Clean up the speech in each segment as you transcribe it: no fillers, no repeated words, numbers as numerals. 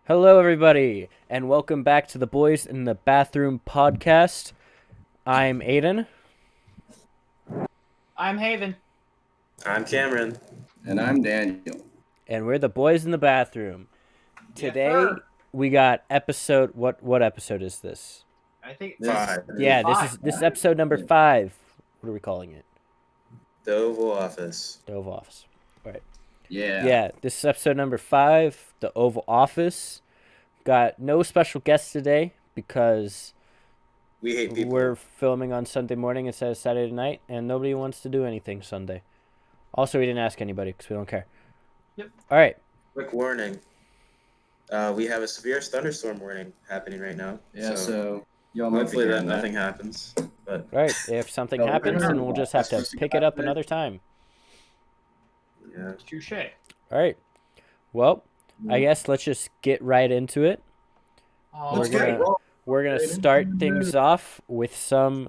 Hello, everybody, and welcome back to the Boys in the Bathroom podcast. I'm Aidan. I'm Haven. I'm Cameron. And I'm Daniel. And we're the Boys in the Bathroom. Today, we got episode. What episode is this? I think Five. Yeah, this is episode number 5. What are we calling it? The Oval Office. The Oval Office. All right. Yeah. Yeah, this is episode number 5, the Oval Office. Got no special guests today because We hate people. we're filming on Sunday morning instead of Saturday night, and nobody wants to do anything Sunday. Also, we didn't ask anybody because we don't care. Yep. All right. Quick warning. We have a severe thunderstorm warning happening right now. Yeah, so y'all might hopefully be that hearing nothing happens. But All right. If something Oh, happens, then we'll just have to Supposed to pick go it up back another time. yeah. touche. All right. Well, I guess let's just get right into it. Oh, Let's We're get gonna we're gonna start things off with some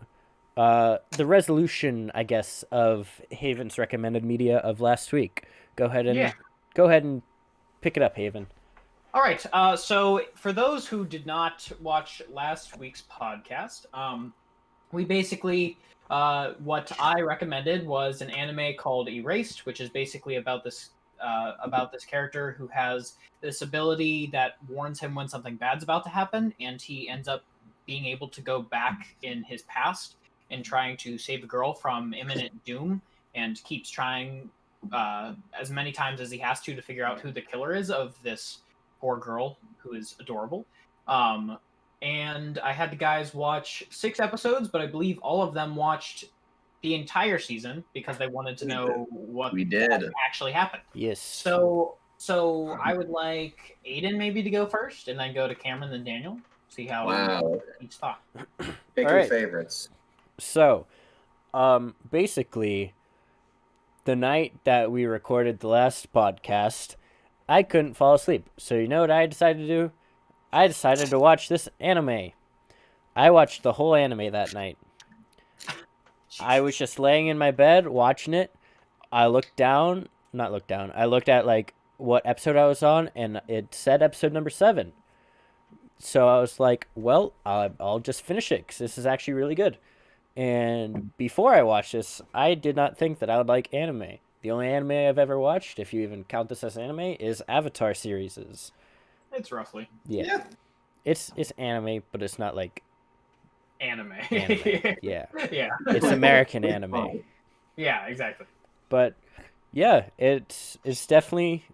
the resolution, I guess, of Haven's recommended media of last week. Go ahead and pick it up, Haven. All right. So for those who did not watch last week's podcast, we basically what I recommended was an anime called Erased, which is basically about this character who has this ability that warns him when something bad's about to happen, and he ends up being able to go back in his past and trying to save a girl from imminent doom, and keeps trying as many times as he has to figure out who the killer is of this poor girl who is adorable. And I had the guys watch 6 episodes, but I believe all of them watched the entire season because they wanted to know what We did. actually happened. Yes. So I would like Aidan maybe to go first, and then go to Cameron, then Daniel. See how Wow. each thought. Pick All your right. favorites. So, basically, the night that we recorded the last podcast, I couldn't fall asleep. So you know what I decided to do? I decided to watch this anime. I watched the whole anime that night. I was just laying in my bed watching it. I looked down, not looked down. I looked at like what episode I was on, and it said episode number 7. So I was like, well, I'll just finish it because this is actually really good. And before I watched this, I did not think that I would like anime. The only anime I've ever watched, if you even count this as anime, is Avatar series. It's roughly Yeah. It's anime, but it's not like anime. anime. Yeah. Yeah. It's American anime. Yeah, exactly. But yeah, it's definitely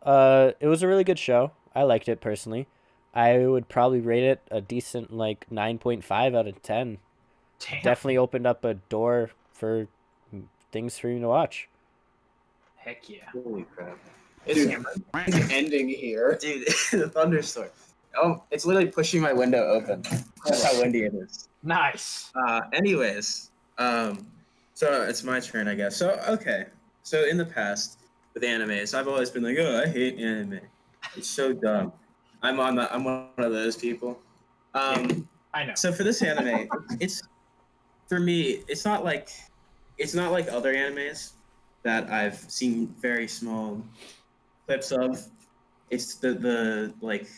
it was a really good show. I liked it personally. I would probably rate it a decent like 9.5 out of 10. Damn. Definitely opened up a door for things for you to watch. Heck yeah. Holy crap. Dude, ending here. Dude, the thunderstorm. Oh, it's literally pushing my window open. That's how windy it is. Nice. Anyways, so it's my turn, I guess. So, okay. So in the past, with animes, I've always been like, oh, I hate anime. It's so dumb. I'm one of those people. I know. So for this anime, for me, it's not like other animes that I've seen very small clips of. It's the like,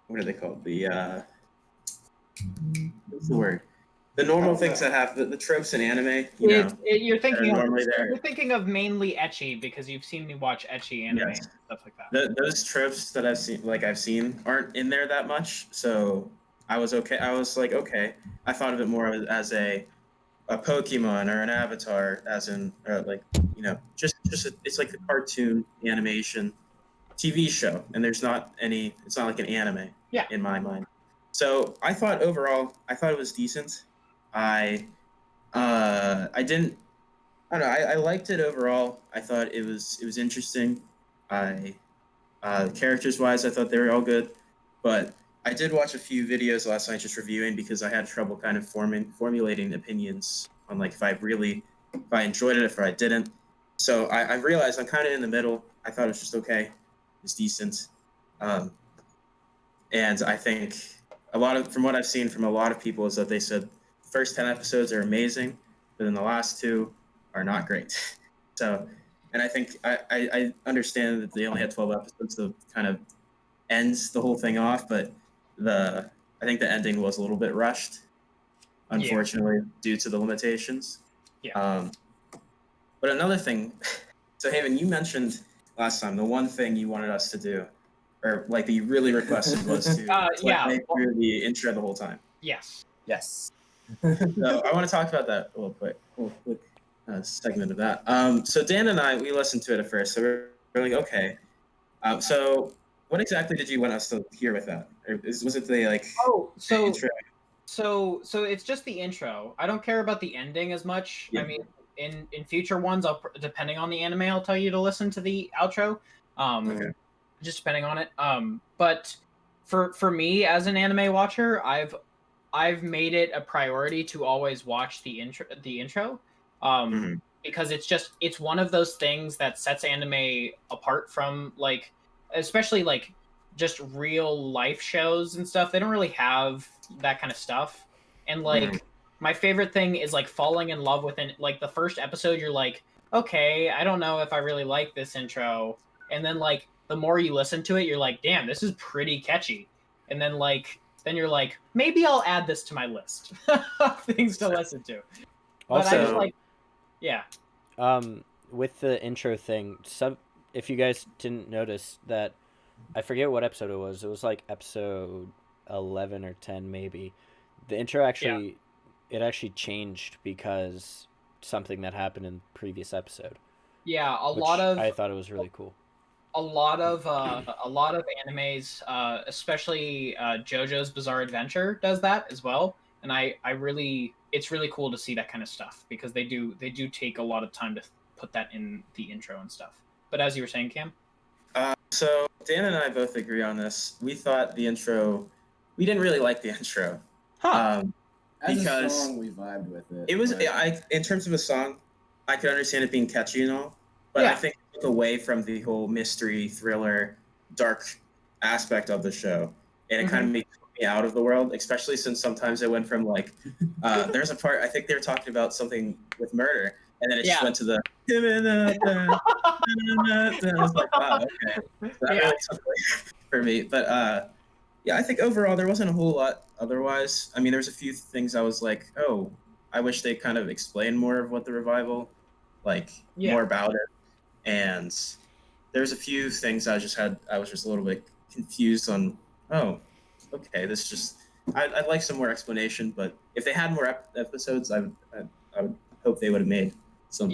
what are they called? The what's the word? The normal things that have the tropes in anime. You're that thinking are of normally there. you're thinking of mainly ecchi because you've seen me watch ecchi anime Yes. and stuff like that. Those tropes that I've seen aren't in there that much. So I was okay. I was like, okay. I thought of it more as a Pokemon or an Avatar, as in just it's like a cartoon animation TV show, and there's not any. It's not like an anime. Yeah. In my mind. So I thought overall, it was decent. I didn't. I don't know. I liked it overall. I thought it was interesting. Characters wise, I thought they were all good, but I did watch a few videos last night just reviewing because I had trouble kind of formulating opinions on like if I enjoyed it, if I didn't. So I realized I'm kind of in the middle. I thought it was just okay. It's decent. And I think from what I've seen from a lot of people is that they said the first 10 episodes are amazing, but then the last 2 are not great. So, and I think I understand that they only had 12 episodes to kind of ends the whole thing off, but I think the ending was a little bit rushed, unfortunately, due to the limitations. Yeah. But another thing, so Haven, you mentioned last time the one thing you wanted us to do, or like that you really requested, was to play through the intro the whole time. Yes. Yes. So I want to talk about that a little quick segment of that. So Dan and I, we listened to it at first, so we're like, okay. So what exactly did you want us to hear with that? Or was it the like? Oh, so intro? so it's just the intro. I don't care about the ending as much. Yeah. I mean, in future ones, depending on the anime, I'll tell you to listen to the outro. Okay. Just depending on it. But for me as an anime watcher, I've made it a priority to always watch the intro. Because it's one of those things that sets anime apart from, like, especially like just real life shows and stuff. They don't really have that kind of stuff. And like my favorite thing is like falling in love with it. Like the first episode, you're like, okay, I don't know if I really like this intro. And then like the more you listen to it, you're like, damn, this is pretty catchy. And then you're like, maybe I'll add this to my list of things to listen to. But I just Also, like, yeah. with the intro thing, if you guys didn't notice that, I forget what episode it was. It was like episode 11 or 10 maybe. The intro actually it actually changed because something that happened in the previous episode. Yeah, I thought it was really cool. a lot of animes, especially JoJo's Bizarre Adventure does that as well. And it's really cool to see that kind of stuff because they do take a lot of time to put that in the intro and stuff. But as you were saying, Cam? So Dan and I both agree on this. We thought the intro, we didn't really like the intro. Huh. As because a song, we vibed with it. It was, but in terms of a song, I could understand it being catchy and all, but I think it took away from the whole mystery, thriller, dark aspect of the show. And it kind of made me out of the world, especially since sometimes it went from like, there's a part, I think they were talking about something with murder, and then it just went to the, I was like, wow, okay. So that really took away for me. But yeah, I think overall there wasn't a whole lot otherwise. I mean, there's a few things I was like, oh, I wish they kind of explained more of what the revival, more about it. And there's a few things I was just a little bit confused on, oh, okay, I'd like some more explanation, but if they had more episodes, I would hope they would have made some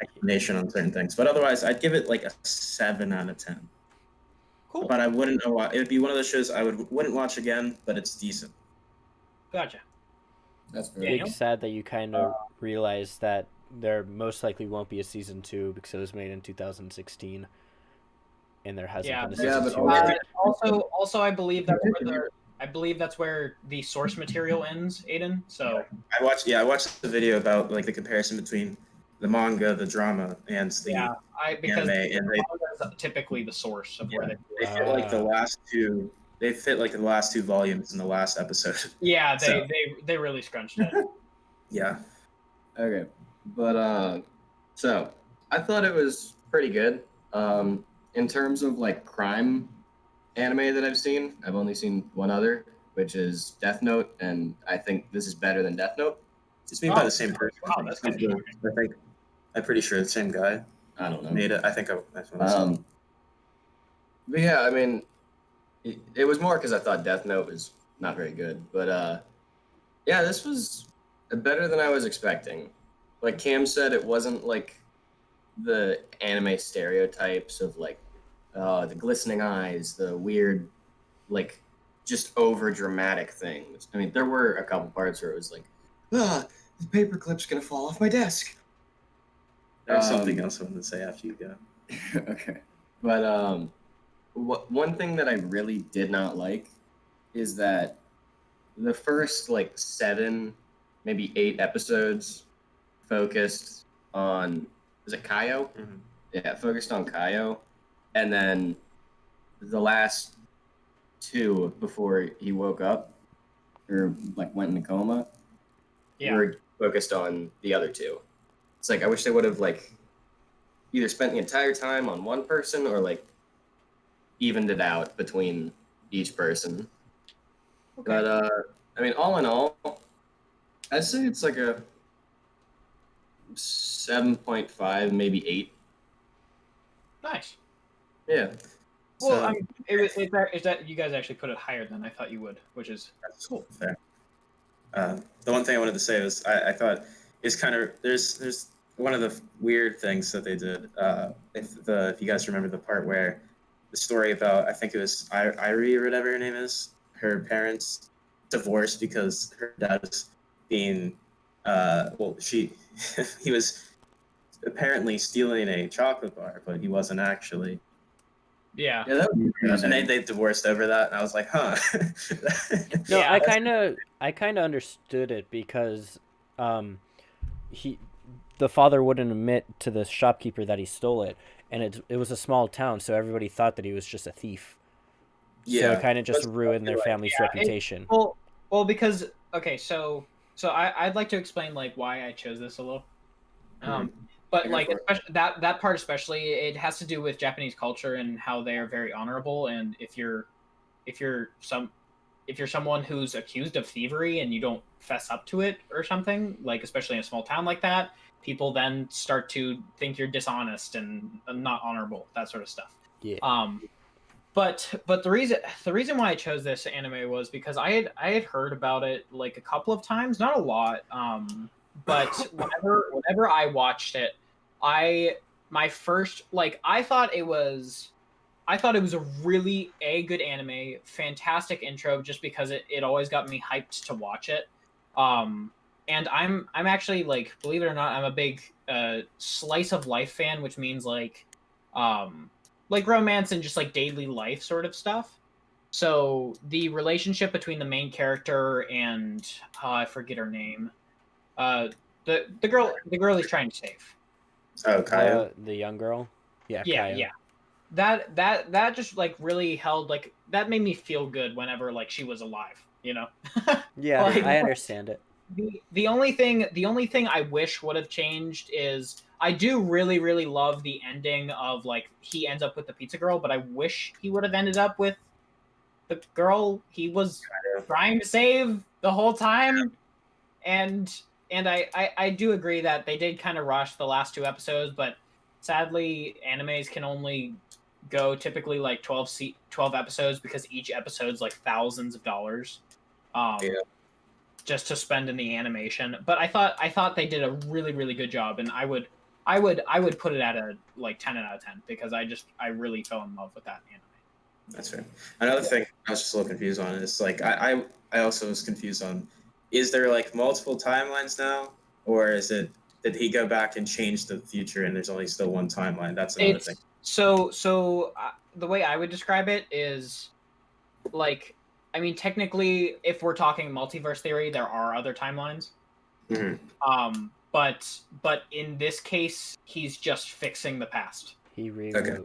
explanation on certain things. But otherwise, I'd give it like a 7 out of 10. Cool. But I wouldn't. It would be one of those shows I wouldn't watch again, but it's decent. Gotcha. that's very Big sad that you kind of realize that there most likely won't be a season 2 because it was made in 2016, and there hasn't been a season but 2. Also, I believe that's where the source material ends, Aidan. So I watched the video about like the comparison between the manga, the drama, and the because anime, and that's typically the source of where they fit like the last two. They fit like the last 2 volumes in the last episode. Yeah, they really scrunched it. Yeah. Okay, but so I thought it was pretty good. In terms of like crime anime that I've seen, I've only seen one other, which is Death Note, and I think this is better than Death Note. It's made by the same person. Wow, that's kind of shocking. I'm pretty sure the same guy I don't know. made it. I think that's what I saw. But yeah, I mean, it was more because I thought Death Note was not very good. But yeah, this was better than I was expecting. Like Cam said, it wasn't like the anime stereotypes of like the glistening eyes, the weird, like just over dramatic things. I mean, there were a couple parts where it was like, the paperclip's gonna fall off my desk. There's something else I wanted to say after you go. Okay. But one thing that I really did not like is that the first like 7, maybe 8 episodes focused on, was it Kaio? Mm-hmm. Yeah, focused on Kaio, and then the last 2 before he woke up or like went in a coma were focused on the other 2. It's like I wish they would have like either spent the entire time on one person or like evened it out between each person. Okay. But I mean, all in all, I'd say it's like a 7.5, maybe 8. Nice. Yeah. Well, So- I mean, is that you guys actually put it higher than I thought you would, which is cool. Fair. The one thing I wanted to say was I thought it's kind of there's one of the weird things that they did. If you guys remember the part where the story about, I think it was Irie or whatever her name is, her parents divorced because her dad was being he was apparently stealing a chocolate bar, but he wasn't actually. Yeah. Yeah, that would be And confusing. they divorced over that, and I was like, huh. No, Yeah, I kind of understood it because the father wouldn't admit to the shopkeeper that he stole it, and it was a small town, so everybody thought that he was just a thief. So Yeah. it kind of just That's ruined their like- family's reputation. Well, because okay, so I'd like to explain like why I chose this a little. But Go like for it. especially that part especially, it has to do with Japanese culture and how they are very honorable. And if you're someone who's accused of thievery and you don't fess up to it or something, like especially in a small town like that, people then start to think you're dishonest and not honorable, that sort of stuff. Yeah. But the reason why I chose this anime was because I had heard about it like a couple of times, not a lot. But whenever I watched it, I thought it was a really good anime, fantastic intro, just because it always got me hyped to watch it. And I'm actually, like, believe it or not, I'm a big slice of life fan, which means like romance and just like daily life sort of stuff. So the relationship between the main character and I forget her name, the girl he's trying to save. Oh, Kaya. The young girl. Yeah. Yeah, Kaya. yeah. That just like really held, like, that made me feel good whenever like she was alive, you know. Yeah, Like- I understand it. The only thing I wish would have changed is I do really love the ending of like he ends up with the pizza girl, but I wish he would have ended up with the girl he was trying to save the whole time. And I do agree that they did kind of rush the last 2 episodes, but sadly animes can only go typically like 12 episodes because each episode's like thousands of dollars. Yeah. Just to spend in the animation. But I thought they did a really good job, and I would put it at a like 10 out of 10 because I really fell in love with that anime. That's fair. Another thing I was just a little confused on is like I also was confused on, is there like multiple timelines now, or did he go back and change the future and there's only still one timeline? That's another thing. So the way I would describe it is like, I mean, technically, if we're talking multiverse theory, there are other timelines. Mhm. But in this case, he's just fixing the past. He rewrote. Okay.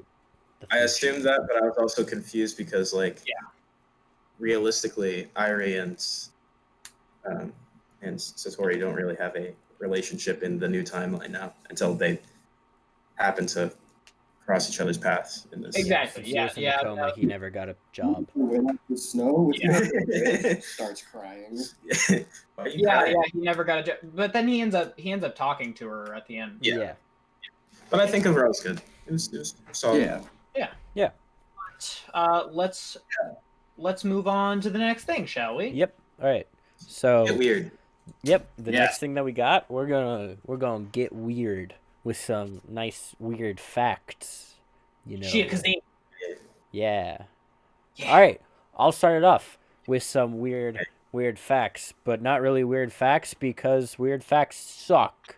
The I future. assumed that, but I was also confused because, like, Yeah. realistically, Irie and Satori don't really have a relationship in the new timeline now until they happen to cross each other's paths in this. Exactly. Since he was in a coma, he never got a job. When the snow Yeah. starts crying. Why are you Yeah, crying? he never got a job. But then he ends up talking to her at the end. Yeah. But I think overall it's good. It was solid. Yeah. Let's move on to the next thing, shall we? Yep. All right. So. Get weird. Yep. The Yeah. next thing that we got, we're gonna get weird with some nice weird facts. You know. Shit, because Yeah. Yeah. All right. I'll start it off with some weird facts, but not really weird facts because weird facts suck.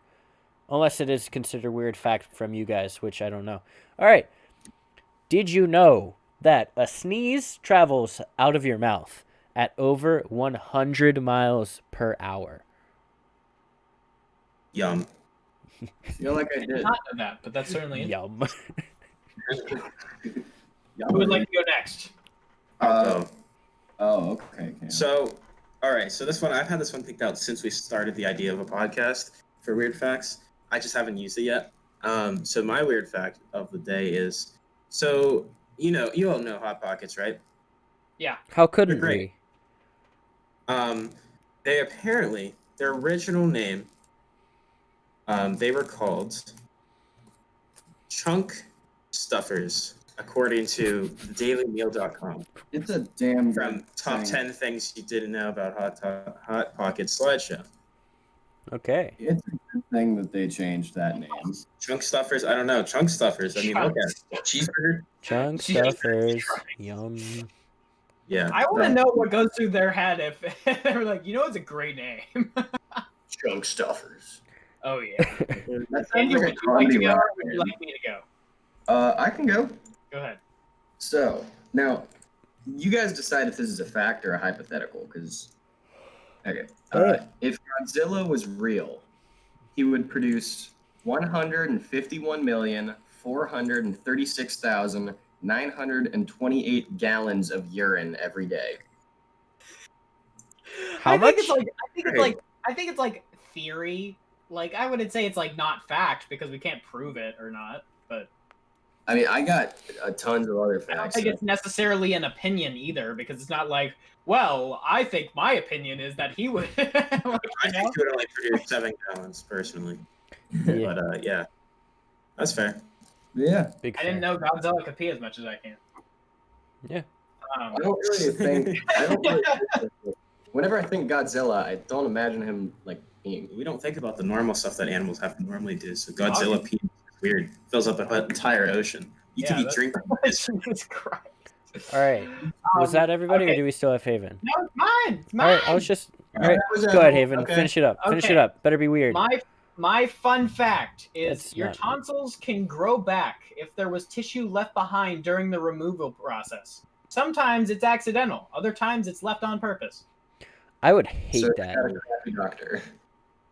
Unless it is considered weird fact from you guys, which I don't know. All right. Did you know that a sneeze travels out of your mouth at over 100 miles per hour? Yum. I feel like I did. not know that, but that's certainly Yum. Who would like to go next? Oh. Oh, okay. So, all right. So this one, I've had this one picked out since we started the idea of a podcast for weird facts. I just haven't used it yet. So my weird fact of the day is, so you all know Hot Pockets, right? Yeah. How couldn't great. we? They apparently, their original name, they were called Chunk Stuffers, according to dailymeal.com. It's a damn From good top thing. 10 things you didn't know about Hot Pocket slideshow. Okay. It's a good thing that they changed that name. Chunk Stuffers, I don't know. Chunk Stuffers, I mean, look at it. Cheeseburger? Chunk Jesus stuffers. Christ. Yum. Yeah. I want to know what goes through their head if they're like, it's a great name. Chunk Stuffers. Oh yeah. That Andy, sounds would like a you like to comedy go, rap or would you band. like me to go? I can go. Go ahead. So now, you guys decide if this is a fact or a hypothetical. Because, okay, Alright. if Godzilla was real, he would produce 151,436,928 gallons of urine every day. How much? I think it's like theory. Like I wouldn't say it's like not fact because we can't prove it or not. But I mean, I got tons of other I don't facts. think it's necessarily an opinion either because it's not like, well, I think my opinion is that he would. Like, I think he would only produce 7 gallons, personally. Yeah. But, yeah. That's fair. Yeah. Big I didn't fan. know Godzilla could pee as much as I can. Yeah. I don't really think. Whenever I think Godzilla, I don't imagine him like peeing. We don't think about the normal stuff that animals have to normally do. So Godzilla peeing is weird. Fills up an entire ocean. You could be that's- drinking. Jesus Christ. All right. Was that everybody, okay. or do we still have Haven? No, it's mine. It's All mine. right. I was just. All right. Go ahead, Haven. Okay. Finish it up. Finish Okay. it up. Better be weird. My fun fact is That's your not- tonsils can grow back if there was tissue left behind during the removal process. Sometimes it's accidental. Other times it's left on purpose. I would hate So that. you got a crappy doctor.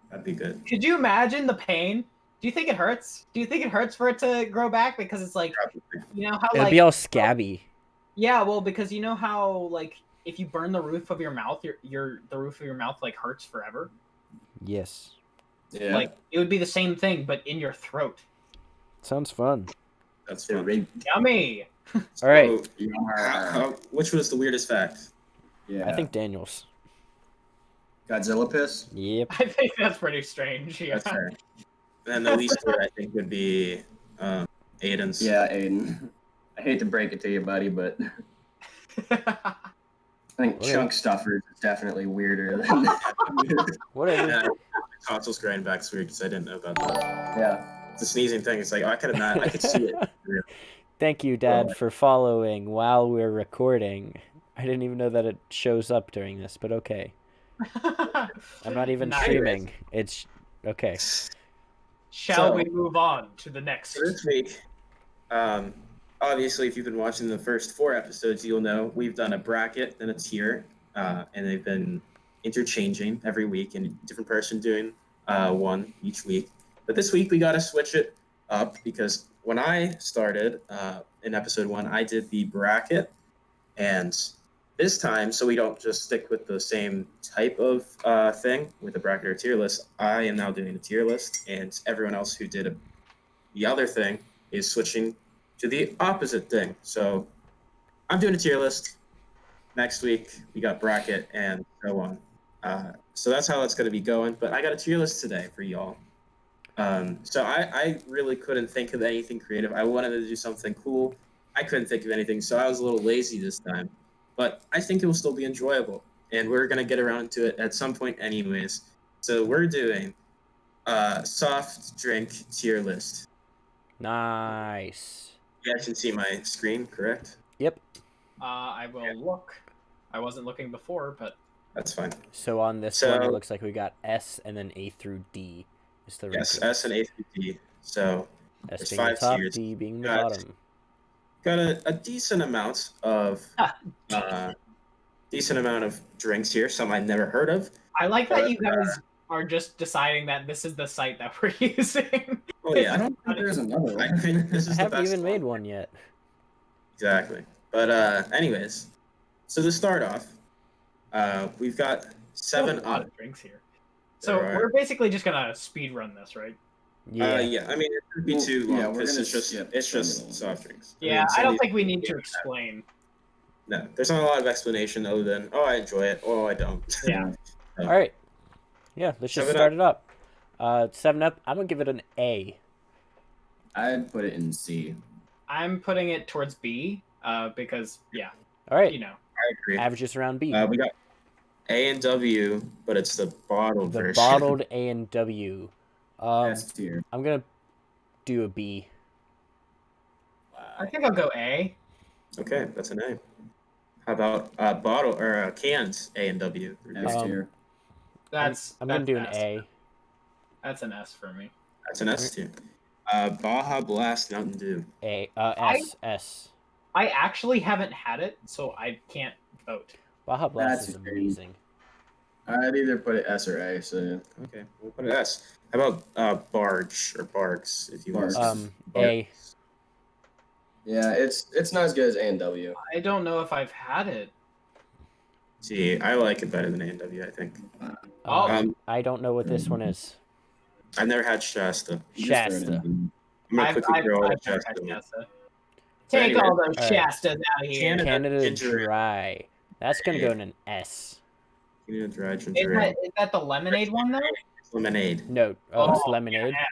That'd be good. Could you imagine the pain? Do you think it hurts? Do you think it hurts for it to grow back? Because it's like, you know how It'd like be all scabby. yeah, well, because you know how like if you burn the roof of your mouth, the roof of your mouth like hurts forever. Yes. Yeah. Like it would be the same thing, but in your throat. Sounds fun. That's The fun. rape. Yummy. All right. So, which was the weirdest fact? Yeah. I think Daniel's. Godzilla piss. Yep. I think that's pretty strange. Yeah. That's fair. And then the least weird, I think, would be Aiden's. Yeah, Aiden. I hate to break it to you, buddy, but I think Okay. chunk stuffers is definitely weirder than Whatever. Yeah, tonsils growing back's weird because I didn't know about that. yeah. The sneezing thing, it's like, I could imagine, I could see it. Thank you, Dad, for following while we're recording. I didn't even know that it shows up during this, but okay. I'm not even Nice. streaming. It's okay. Shall So- we move on to the next? So this week, obviously, if you've been watching the first 4 episodes, you'll know we've done a bracket and a tier, and they've been interchanging every week, and a different person doing one each week. But this week, we got to switch it up because when I started in episode 1, I did the bracket, and this time, so we don't just stick with the same type of thing with a bracket or tier list, I am now doing a tier list, and everyone else who did the other thing is switching to the opposite thing. So I'm doing a tier list. Next week, we got bracket and so on. So that's how that's going to be going. But I got a tier list today for y'all. So I really couldn't think of anything creative. I wanted to do something cool. I couldn't think of anything, so I was a little lazy this time. But I think it will still be enjoyable. And we're going to get around to it at some point anyways. So we're doing soft drink tier list. Nice. You guys can see my screen, correct? Yep. I will look. I wasn't looking before, but That's fine. So on this So- one, it looks like we got S and then A through D. Is the Yes, ranking. S and A through D. So S there's being the 5 top, tiers. D being the Got- bottom. got a decent amount of drinks here. Some I'd never heard of. I like that you guys are just deciding that this is the site that we're using. Oh I yeah, don't think there's another I one. think this I is the haven't best even made one. one yet. Exactly. But anyways, so to start off, we've got 7 a lot up. of drinks here. So There are. we're basically just gonna speed run this, right? Yeah. Yeah. I mean, it could be Well, too yeah, long we're because gonna it's just skip it's some of just them. soft drinks. Yeah, mean, some I don't of think we these- need to explain. No, there's not a lot of explanation other than, oh, I enjoy it, oh, I don't. Yeah. All right. Yeah, let's just 7 start it up. 7 Up, I'm going to give it an A. I'd put it in C. I'm putting it towards B, because All right. you know. I agree. Averages around B. We got A and W, but it's the bottled The version. bottled A and W. S tier. I'm going to do a B. I think I'll go A. Okay, that's an A. How about bottle or cans A and W? S tier. That's I'm going to do an S. A. That's an S for me. That's an S tier. Baja Blast Mountain Dew. A. S. S. I actually haven't had it, so I can't vote. Baja Blast That's is great. amazing. I'd either put it S or A. So Okay, we'll put it S. How about Barge or Bargs, if you want? Bargs. A. yeah, it's not as good as A and W. I don't know if I've had it. See, I like it better than A and W, I think. Oh. I don't know what this one is. I've never had Shasta. Shasta. I'm gonna quickly throw all the never Shasta. had away. Shasta. Take Anyway, all those all right. Shastas out of here. Canada Canada ginger ale. Dry. That's going to go in an S. Canada Dry Is ginger ale. that the lemonade one though? Lemonade. No. Oh, it's lemonade. Yeah,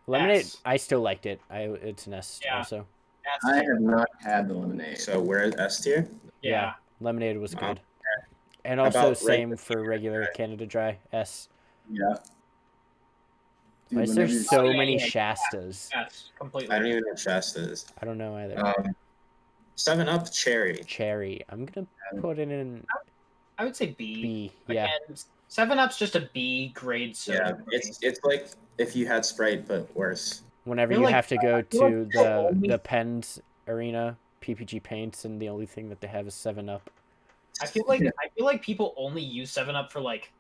Lemonade, S. I still liked it. It's an S Yeah. also. S I tier. have not had the lemonade. So we're at S tier. Yeah. Lemonade was Wow. good. And How also about same regular for regular Dry? Canada Dry. S. Yeah. Dude, Why is there whenever you- so Oh, yeah, many yeah, yeah. Shastas? Yes, completely. I don't even know what Shasta is. I don't know either. 7 Up Cherry. Cherry. I'm going to put it in I would say B. B. Yeah. Again, 7-Up's just a B grade soda. Yeah, it's like if you had Sprite but worse. Whenever feel you like- have to go feel like to people the only- Pens Arena, PPG Paints, and the only thing that they have is 7-Up. I feel like people only use 7-Up for like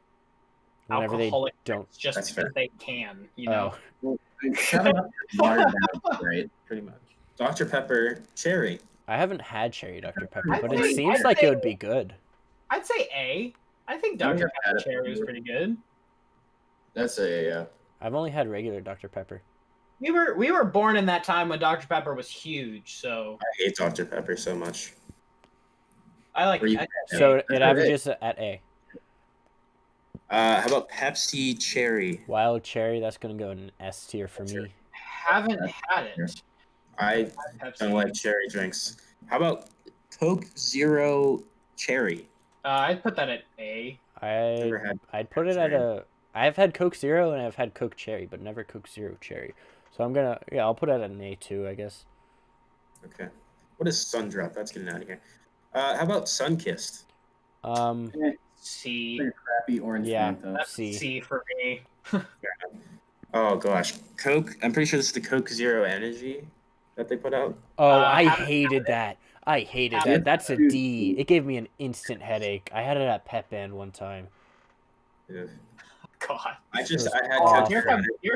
Whenever they alcoholic don't. drinks just That's because fair. they can, you know. Oh, 7-Up is watered down, right? Pretty much. Dr. Pepper Cherry. I haven't had cherry Dr. Pepper, I'd but say- it seems I'd like say- it would be good. I'd say A. I think I think Dr. I've had Pepper it Cherry was before. pretty good. That's a yeah. I've only had regular Dr. Pepper. We were born in that time when Dr. Pepper was huge, so I hate Dr. Pepper so much. I like Were you- I- So it That's averages at A. How about Pepsi Cherry? Wild cherry, that's going to go in an S tier for me. haven't had it. I Pepsi. don't like cherry drinks. How about Coke Zero Cherry? I'd put that at A. Never had. I'd put it at a. I've had Coke Zero and I've had Coke Cherry, but never Coke Zero Cherry. So I'm gonna I'll put it at an A too, I guess. Okay. What is Sundrop? That's getting out of here. How about Sunkissed? C. Pretty crappy orange Yeah. Fanta. That's C. C for me. Oh gosh, Coke. I'm pretty sure this is the Coke Zero Energy that they put out. Oh, I haven't hated that. I hated Haven't that. That's a had it. D. It gave me an instant headache. I had it at Pep Band one time. Ugh. God. I was had Oh, Coke. here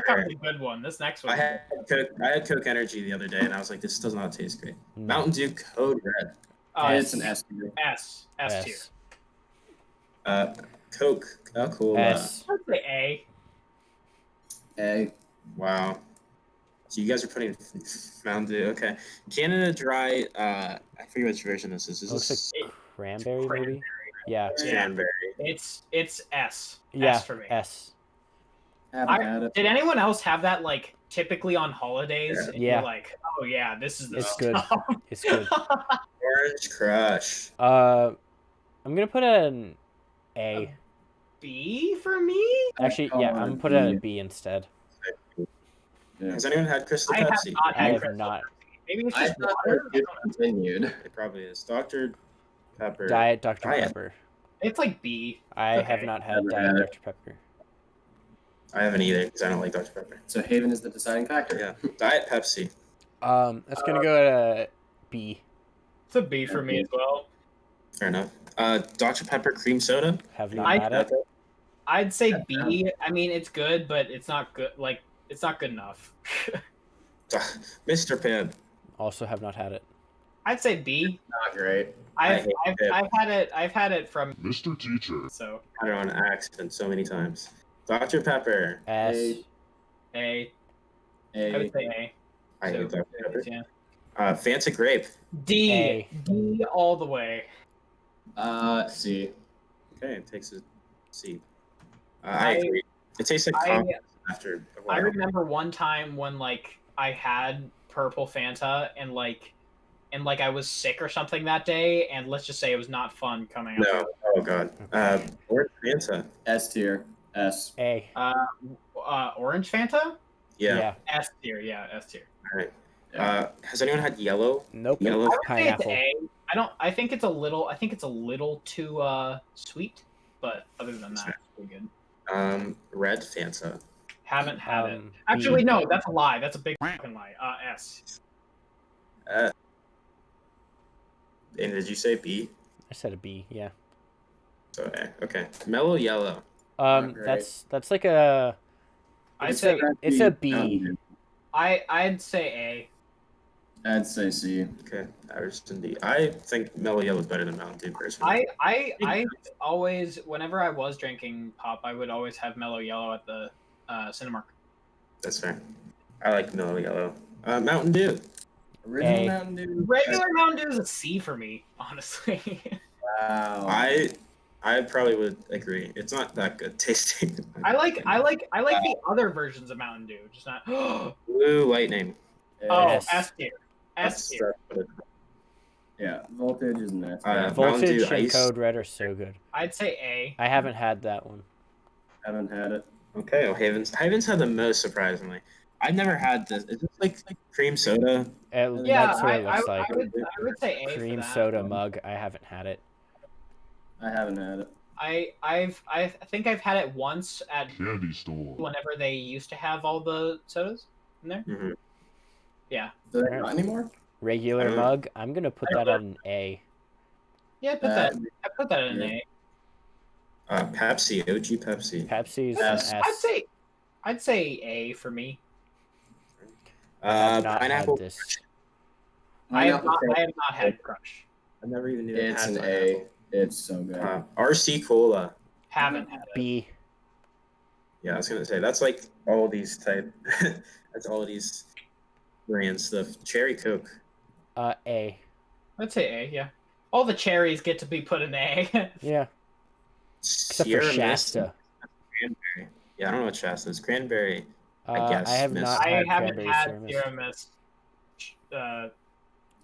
comes a good one. This next one. I had Coke Energy the other day, and I was like, this does not taste great. No. Mountain Dew Code Red. It's an S tier. S. S tier. Coke. Oh, cool. S. I'd say A. A. Wow. So you guys are putting Mountain Dew. Okay. Canada Dry. I forget which version this is. Is Looks this like cranberry, maybe. Yeah. cranberry? It's S. Yeah. S for me. S. Haven't had it. Did anyone else have that like typically on holidays? And Yeah. You're like, oh yeah, this is the It's good. stuff. It's good. Orange Crush. I'm gonna put it an A. B for me? Actually, I'd yeah, call I'm it gonna put it at B. a B instead. Yeah. Has anyone had Crystal I have Pepsi? not I had have Crystal not. Pepsi. Maybe it's I just thought water. it continued. It probably is. Dr. Pepper. Diet Dr. Diet. Pepper. It's like B. I Okay. have not had Never Diet had it. Dr. Pepper. I haven't either because I don't like Dr. Pepper. So Haven is the deciding factor. Yeah. Diet Pepsi. That's gonna go at a B. It's a B for me as well. Fair enough. Dr. Pepper Cream Soda. Have not I- had it. I'd say B. I mean, it's good, but it's not good. Like, it's not good enough. Mr. Pibb. Also have not had it. I'd say B. Not great. I've hate I've, it. I've had it. I've had it from. Mr. Teacher. So Had it on accident so many times. Dr. Pepper. S. A. I A. would say A. I So, hate Dr. Pepper. yeah. Fanta Grape. D. A. D all the way. C. Okay, it takes a C. I- I agree. It tastes like I- coffee after a I while. remember one time when like I had purple Fanta and I was sick or something that day, and let's just say it was not fun coming up. No. Oh god. Orange Fanta. S tier. S. A. Orange Fanta? Yeah. S tier, yeah, S tier. All right. Yeah. Has anyone had yellow? Nope. Yellow. I would say it's Pineapple. A. I think it's a little too sweet, but other than that, it's pretty good. Red Fanta. Haven't had it. B. Actually, no, that's a lie. That's a big fucking lie. S. And did you say B? I said a B. Yeah. So A. Okay. Mellow yellow. Not great. That's like a. I'd say It's a B. I'd say I'd say C. Okay. Average and D. I think mellow yellow is better than Mountain Dew personally. I always, whenever I was drinking pop, I would always have mellow yellow at the Cinemark. That's fair. I like mellow yellow. Mountain Dew. Original A. Mountain Dew. Regular Mountain Dew is a C for me, honestly. Wow. I probably would agree. It's not that good tasting. I like the other versions of Mountain Dew, just not. Blue Lightning. Oh, S. S tier. S tier. Yeah, Voltage is an S. Mountain Voltage Dew and Ice. Code Red are so good. I'd say A. I haven't had that one. Haven't had it. Okay, well, Haven's had the most surprisingly. I've never had this. Is this like cream soda? Yeah, That's what I it looks like. would say A Cream for that. soda mug. I haven't had it. I haven't had it. I think I've had it once at Candy store. whenever they used to have all the sodas in there. Mm-hmm. Yeah. Do they Alright. not anymore? Regular Uh, mug. I'm gonna put that on an A. Yeah, I put that in an A. Pepsi, OG Pepsi. Pepsi's S. an S. I'd say A for me. I have not Pineapple. had this. I have not had Crush. I never even knew It's it an had A. It's so good. RC Cola. Haven't had it. B. Yeah, I was gonna say that's like all these type. That's all these brand stuff. Cherry Coke. A. I'd say A. Yeah. All the cherries get to be put in A. Yeah. Except Sierra for Mist. Shasta. Cranberry. Yeah, I don't know what Shasta is. Cranberry. I guess have Mist. not I had haven't cranberry had Sierra Mist. Sierra Mist. I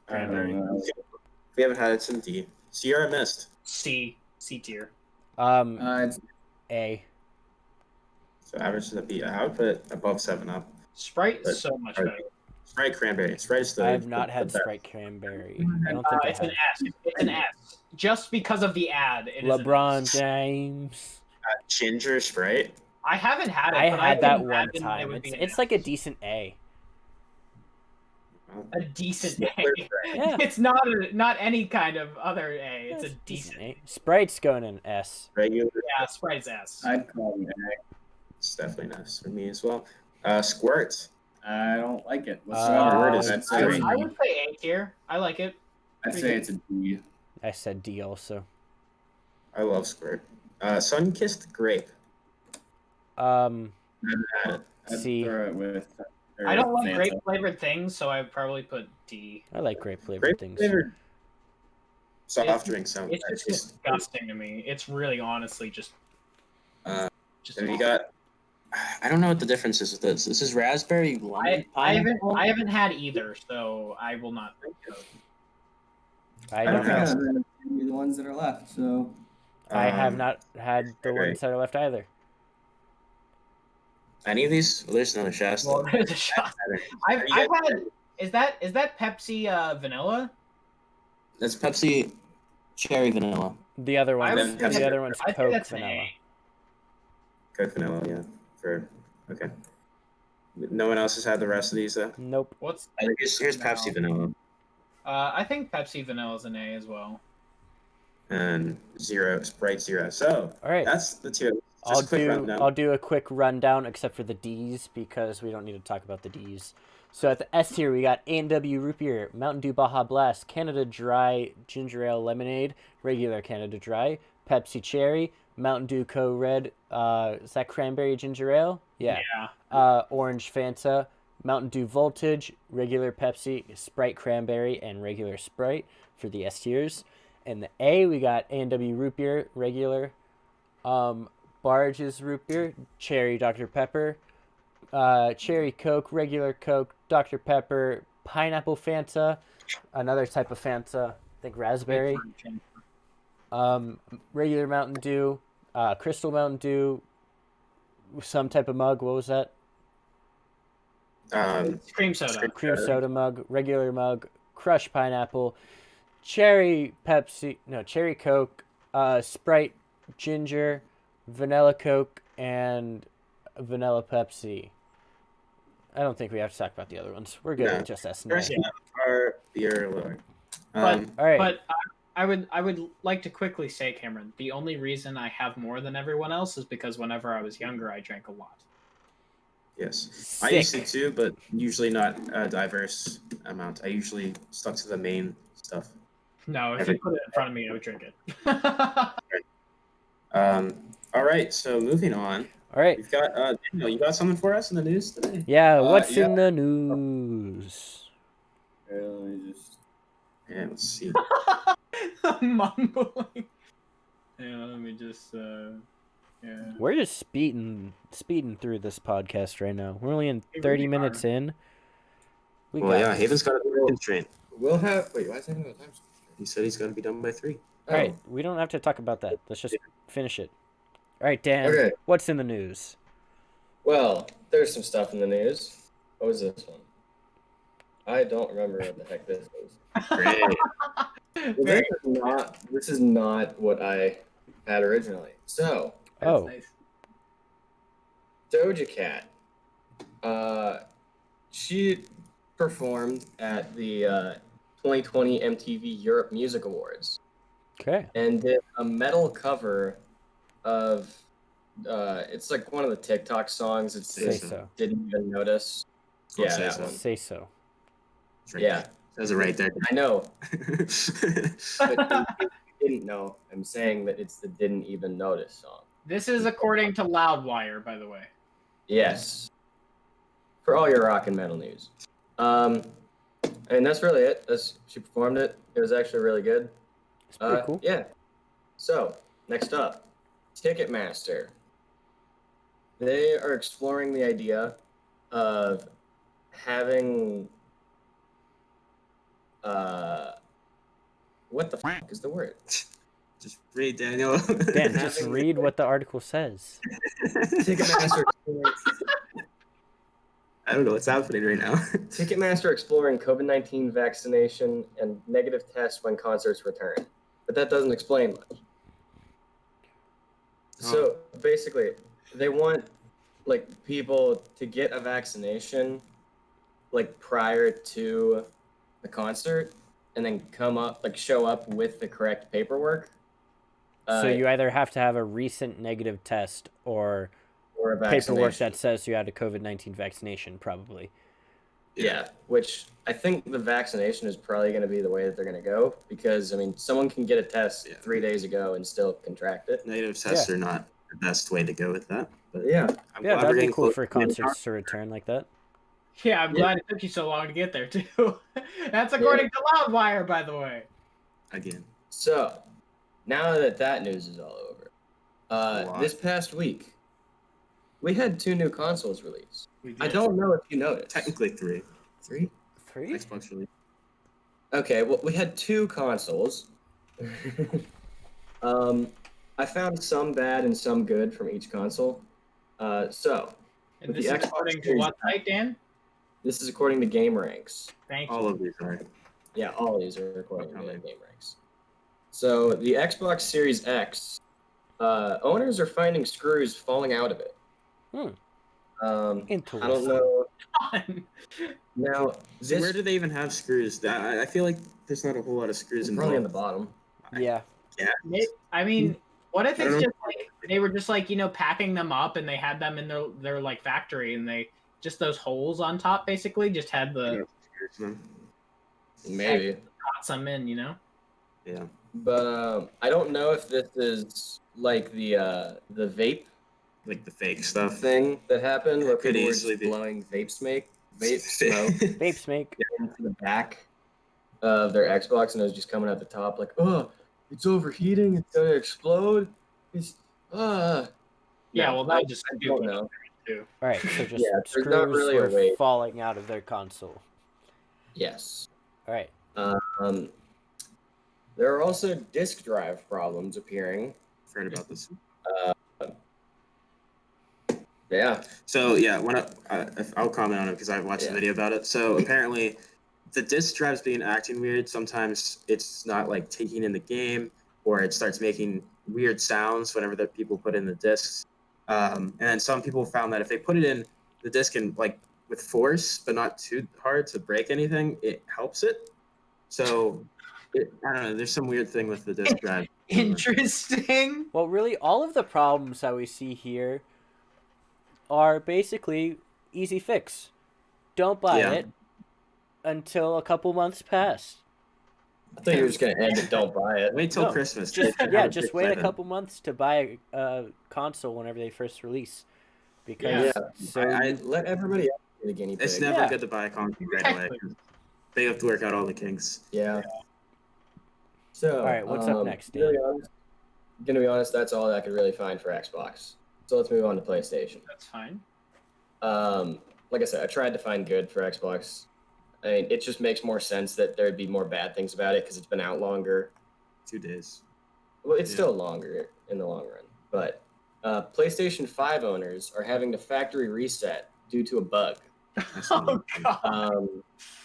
Cranberry. don't know. If we haven't had it, it's in D. Sierra Mist. C tier. It's A. So average is a B. I would put it above 7-Up. Sprite But- is so much Sprite. better. Sprite Cranberry. Sprite's the. I have not the had best. Sprite cranberry. I don't think I It's an have. S. It's an S. Just because of the ad. It is an LeBron S. James. Ginger Sprite. I haven't had it. I but had can that one imagine it time. would be It's an it's like a decent A. a decent A. Snickers. Yeah. It's not any kind of other A. It's a decent. A. Sprite's going in S. Regular. Yeah, Sprite's S. I'd call it A. It's definitely nice for me as well. Squirt. I don't like it. What's Uh, the other word? is I'd it? say, I would say A tier. I like it. I'd say it's a D. I said D also. I love Squirt. Sun-Kissed Grape. Um, Never had it. I'd C. throw it with. I don't like Fanta. grape flavored things, so I'd probably put D. I like grape flavored Grape things. flavored soft drink sound. It's just disgusting to me. It's really honestly just. Uh, just Then you got. I don't know what the difference is with this. This is raspberry lemon. I pineapple? haven't had either, so I will not. I I don't don't think know. I've had any of the ones that are left. So I have Um, not had the okay. ones that are left either. Any of these? Well, there's another Shasta. Well, there's a shot. I've had. Is that Pepsi vanilla? That's Pepsi cherry vanilla. The other I one's would say the other one's I'd say Coke that's an vanilla. A. Coke vanilla, yeah. Okay. No one else has had the rest of these though. Nope. What's? Here's Pepsi vanilla I think Pepsi vanilla is an A as well. and Sprite zero. So All right. that's the two. Just a quick rundown. I'll do a quick rundown except for the D's because we don't need to talk about the D's. So at the S tier we got A&W Root Beer, Mountain Dew Baja Blast, Canada Dry Ginger Ale Lemonade, regular Canada Dry, Pepsi Cherry, Mountain Dew Co Red, is that Cranberry Ginger Ale? Yeah. Orange Fanta, Mountain Dew Voltage, regular Pepsi, Sprite Cranberry, and regular Sprite for the S tiers. In the A, we got A&W root beer, regular. Barge's root beer, cherry Dr. Pepper. Cherry Coke, regular Coke, Dr. Pepper, pineapple Fanta, another type of Fanta, I think raspberry. Regular Mountain Dew, Crystal Mountain Dew, some type of mug. What was that? Cream soda. Cream soda mug, regular mug, crushed pineapple, cherry Coke, Sprite, ginger, vanilla Coke, and vanilla Pepsi. I don't think we have to talk about the other ones. We're good No. with just S and First, A. our beer lower. But All right. but I would like to quickly say, Cameron, the only reason I have more than everyone else is because whenever I was younger, I drank a lot. Yes, I used to too, but usually not a diverse amount. I usually stuck to the main stuff. No, if you put it in front of me, I would drink it. All right, so moving on. All right. We've got Daniel, you got something for us in the news today? Yeah, what's yeah. in the news? Let me just. Yeah, let's see. Mumbling. Yeah, let me just. Yeah. We're just speeding through this podcast right now. We're only in 30 minutes in. Well, yeah, Haven's got a constraint. We'll have. Wait, why is having a time? He said he's got to be done by 3. All right, we don't have to talk about that. Let's just finish it. All right, Dan, Okay. what's in the news? Well, there's some stuff in the news. What was this one? I don't remember what the heck this is. Great. This is not what I had originally. So, Oh, Nice. Doja Cat. She performed at the 2020 MTV Europe Music Awards okay. and did a metal cover of it's like one of the TikTok songs. It's Say so. Didn't even notice. Oh, Yeah, Say that So. one. Say so. It's right Yeah, there. Says it right there. I know. But you didn't know. I'm saying that it's the didn't even notice song. This is according to Loudwire, by the way. Yes. For all your rock and metal news. And that's really it. She performed it. It was actually really good. It's pretty cool. Yeah. So, next up, Ticketmaster. They are exploring the idea of having what the fuck is the word? Just read, Daniel. Dan, just read what the article says. Ticketmaster I don't know what's happening right now. Ticketmaster exploring COVID-19 vaccination and negative tests when concerts return. But that doesn't explain much. So basically, they want like people to get a vaccination like prior to the concert and then show up with the correct paperwork. So you either have to have a recent negative test or or a paperwork vaccination. that says you had a COVID-19 vaccination, probably. Yeah, which I think the vaccination is probably going to be the way that they're going to go because, I mean, someone can get a test 3 days ago and still contract it. Negative tests are not the best way to go with that. But Yeah. I'm Yeah, glad we're that'd be getting cool close for to the end. concerts to return like that. Yeah, I'm glad it took you so long to get there, too. That's according to Loudwire, by the way. Again. So, now that news is all over, this past week, we had 2 new consoles released. I don't know if you noticed. Technically 3. 3? 3? Xbox release. Okay, well, we had 2 consoles. I found some bad and some good from each console. So, And with this the is Xbox according to Series what site, Dan? This is according to GameRanks. Thank you. All of these are. Yeah, all of these are according to Okay. GameRanks. So, the Xbox Series X, owners are finding screws falling out of it. I Interesting. don't know. Now, So where do they even have screws? I feel like there's not a whole lot of screws probably on involved. the bottom. Yeah. I mean, what if I it's don't just like they were just like, packing them up and they had them in their like factory and they just those holes on top basically just had the Maybe. got some in, Yeah. But I don't know if this is like the vape Like the fake stuff. thing that happened where Could people were easily just be. blowing vape smoke Vape snake. into the back of their Xbox and it was just coming out the top like, oh, it's overheating. It's gonna explode. It's Yeah, no, well, that was just I don't stupid know. too. All right, so just Yeah, there's not screws really a were way. falling out of their console. Yes. All right. There are also disk drive problems appearing. I've heard about this. Yeah. So yeah, I'll comment on it because I watched Yeah. the video about it. So apparently, the disk drive's being acting weird. Sometimes it's not like taking in the game, or it starts making weird sounds whenever the people put in the discs. And then some people found that if they put it in the disc and like with force, but not too hard to break anything, it helps it. So I don't know. There's some weird thing with the disk drive. Interesting. Well, really, all of the problems that we see here are basically easy fix. Don't buy Yeah. it until a couple months pass. I thought you were just gonna end it. Don't buy it. Wait till No, Christmas. Just They have yeah, a just big wait a plan. couple months to buy a console whenever they first release, because Yeah. so I Let everybody else be the guinea pig. It's never Yeah. good to buy a console right away. Exactly. 'Cause they have to work out all the kinks. Yeah. So, All right, what's up next, Dan? Gonna be honest, that's all I could really find for Xbox. So let's move on to PlayStation. That's fine. Like I said, I tried to find good for Xbox. I mean, it just makes more sense that there'd be more bad things about it because it's been out longer. 2 days. Well, it's Yeah. still longer in the long run. But PlayStation 5 owners are having to factory reset due to a bug. Oh god.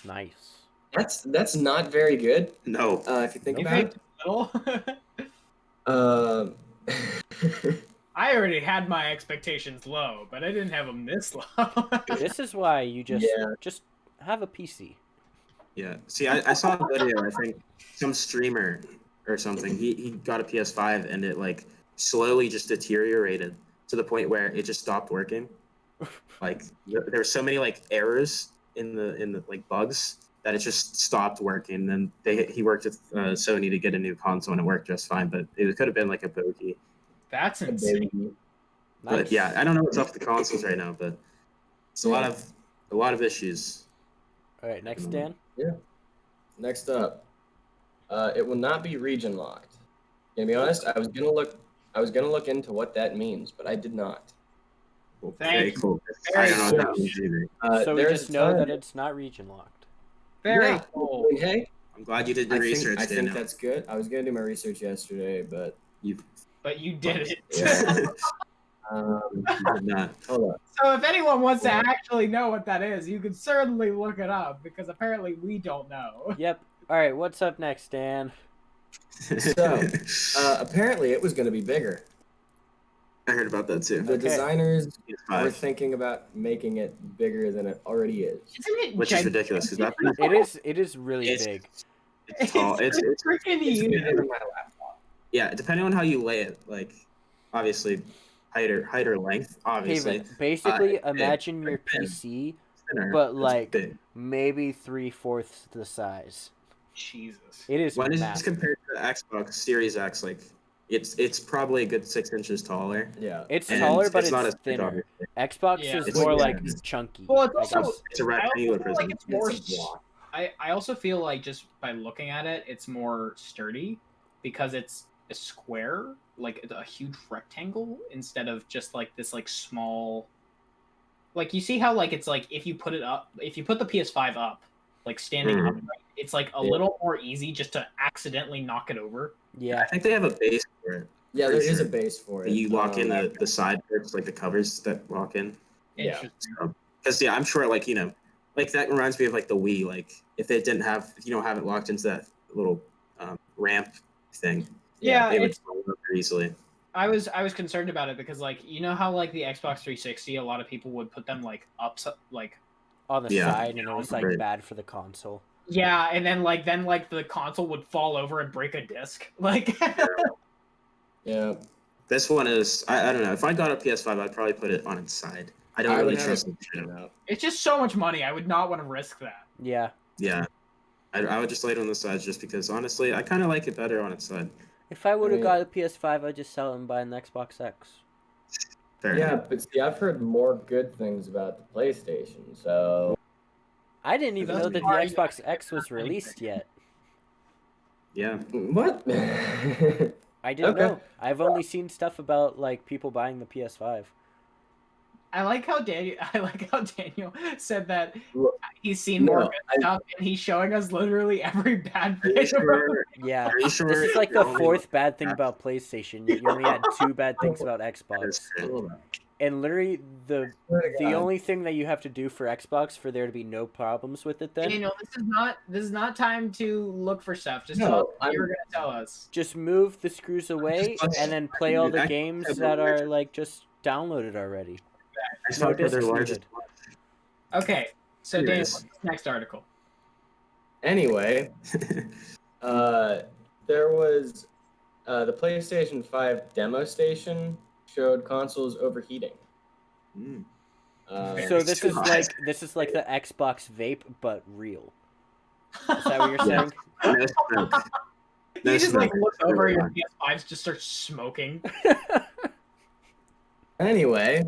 Nice. That's not very good No. if you think Nope. about it. Little. Um, I already had my expectations low, but I didn't have them this low. This is why you just Yeah. just have a PC. Yeah. See, I saw a video, I think some streamer or something. He got a PS5 and it like slowly just deteriorated to the point where it just stopped working. Like there were so many like errors in the like bugs that it just stopped working. Then he worked with Sony to get a new console and it worked just fine, but it could have been like a bogey. That's insane. Nice. But yeah, I don't know what's up with the consoles right now, but it's a lot of issues. All right, next, Dan. Next up, it will not be region locked. To be honest, I was gonna look into what that means, but I did not. Okay, Thank you. cool. Very I don't know what that means either. So we there's just a know ton- that it's not region locked. Very Yeah. cool. I mean, hey, I'm glad you did your research, I think Daniel. that's good. I was gonna do my research yesterday, but But you did it. Yeah. You did not. hold on. So if anyone wants to actually know what that is, you can certainly look it up because apparently we don't know. Yep. All right, what's up next, Dan? So, apparently, it was gonna be bigger. I heard about that too. The Okay. designers were PS5, thinking about making it bigger than it already is. Isn't it which is ridiculous because that It is really It's- big. it's tall. It's freaking huge. bigger than my laptop. yeah. Depending on how you lay it, like obviously height or length, obviously. Haven, basically, it's imagine big. your It's big. PC, Thinner, but it's like big. maybe 3/4 the size. Jesus. It is When it's massive. compared to the Xbox Series X, like it's probably a good 6 inches taller. Yeah. It's and taller, but not it's as big, thinner. obviously. Xbox Yeah. is It's more like- like chunky. Well, it's I also guess. It's a I also rectangular feel like prism. it's more. It's a block. I also feel like just by looking at it, it's more sturdy because it's a square, like it's a huge rectangle instead of just like this like small. Like you see how like it's like if you put the PS5 up, like standing Mhm. upright, it's like a Yeah. little more easy just to accidentally knock it over. Yeah. I think they have a base for it. Yeah, there Pretty is a sure. base for it. You lock in Um, the side parts, like the covers that lock in. Yeah. Interesting. Because yeah, I'm sure like like that reminds me of like the Wii. Like if you don't have it locked into that little ramp thing, Yeah, it would it's. fall over easily. I was concerned about it because like you know how like the Xbox 360, a lot of people would put them like up like On the Yeah. side, and it was like Right. bad for the console. yeah, and then like the console would fall over and break a disc. Like Yeah. This one is I don't know. If I got a PS5, I'd probably put it on its side. I don't I really would have trust it it. straight up. it's just so much money. I would not want to risk that. Yeah. Yeah, I would just lay it on the sides just because honestly, I kind of like it better on its side. If I would have mean- got a PS5, I'd just sell it and buy an Xbox X. Fair Yeah, enough. but see, I've heard more good things about the PlayStation, so I didn't even know That's that the why- Xbox X was released yet. Yeah. What? I didn't Okay. know. I've only seen stuff about like people buying the PS5. I like how Daniel said that Well, he's seen more no, good stuff, and he's showing us literally every bad Are you thing. sure? Yeah, Are you sure? this is like you the only fourth look bad thing at about PlayStation. Yet you only had 2 bad things about this Xbox. shit? And literally the Swear to the God. only thing that you have to do for Xbox for there to be no problems with it then, Daniel, this is not time to look for stuff. Just tell No, us what you're gonna tell us. just move the screws away Just- and then play all the I- games I- that are like just downloaded already. No Xbox are their discs largest. needed. Okay, so Daniel, Anyways. what's this next article? Anyway, there was the PlayStation 5 demo station showed consoles overheating. Mm. So It's this too is hot. like the Xbox vape but real. Is that what you're Yeah. saying? No smoke. No You just like smoke. look over Really your hot. PS5s, just start smoking. Anyway,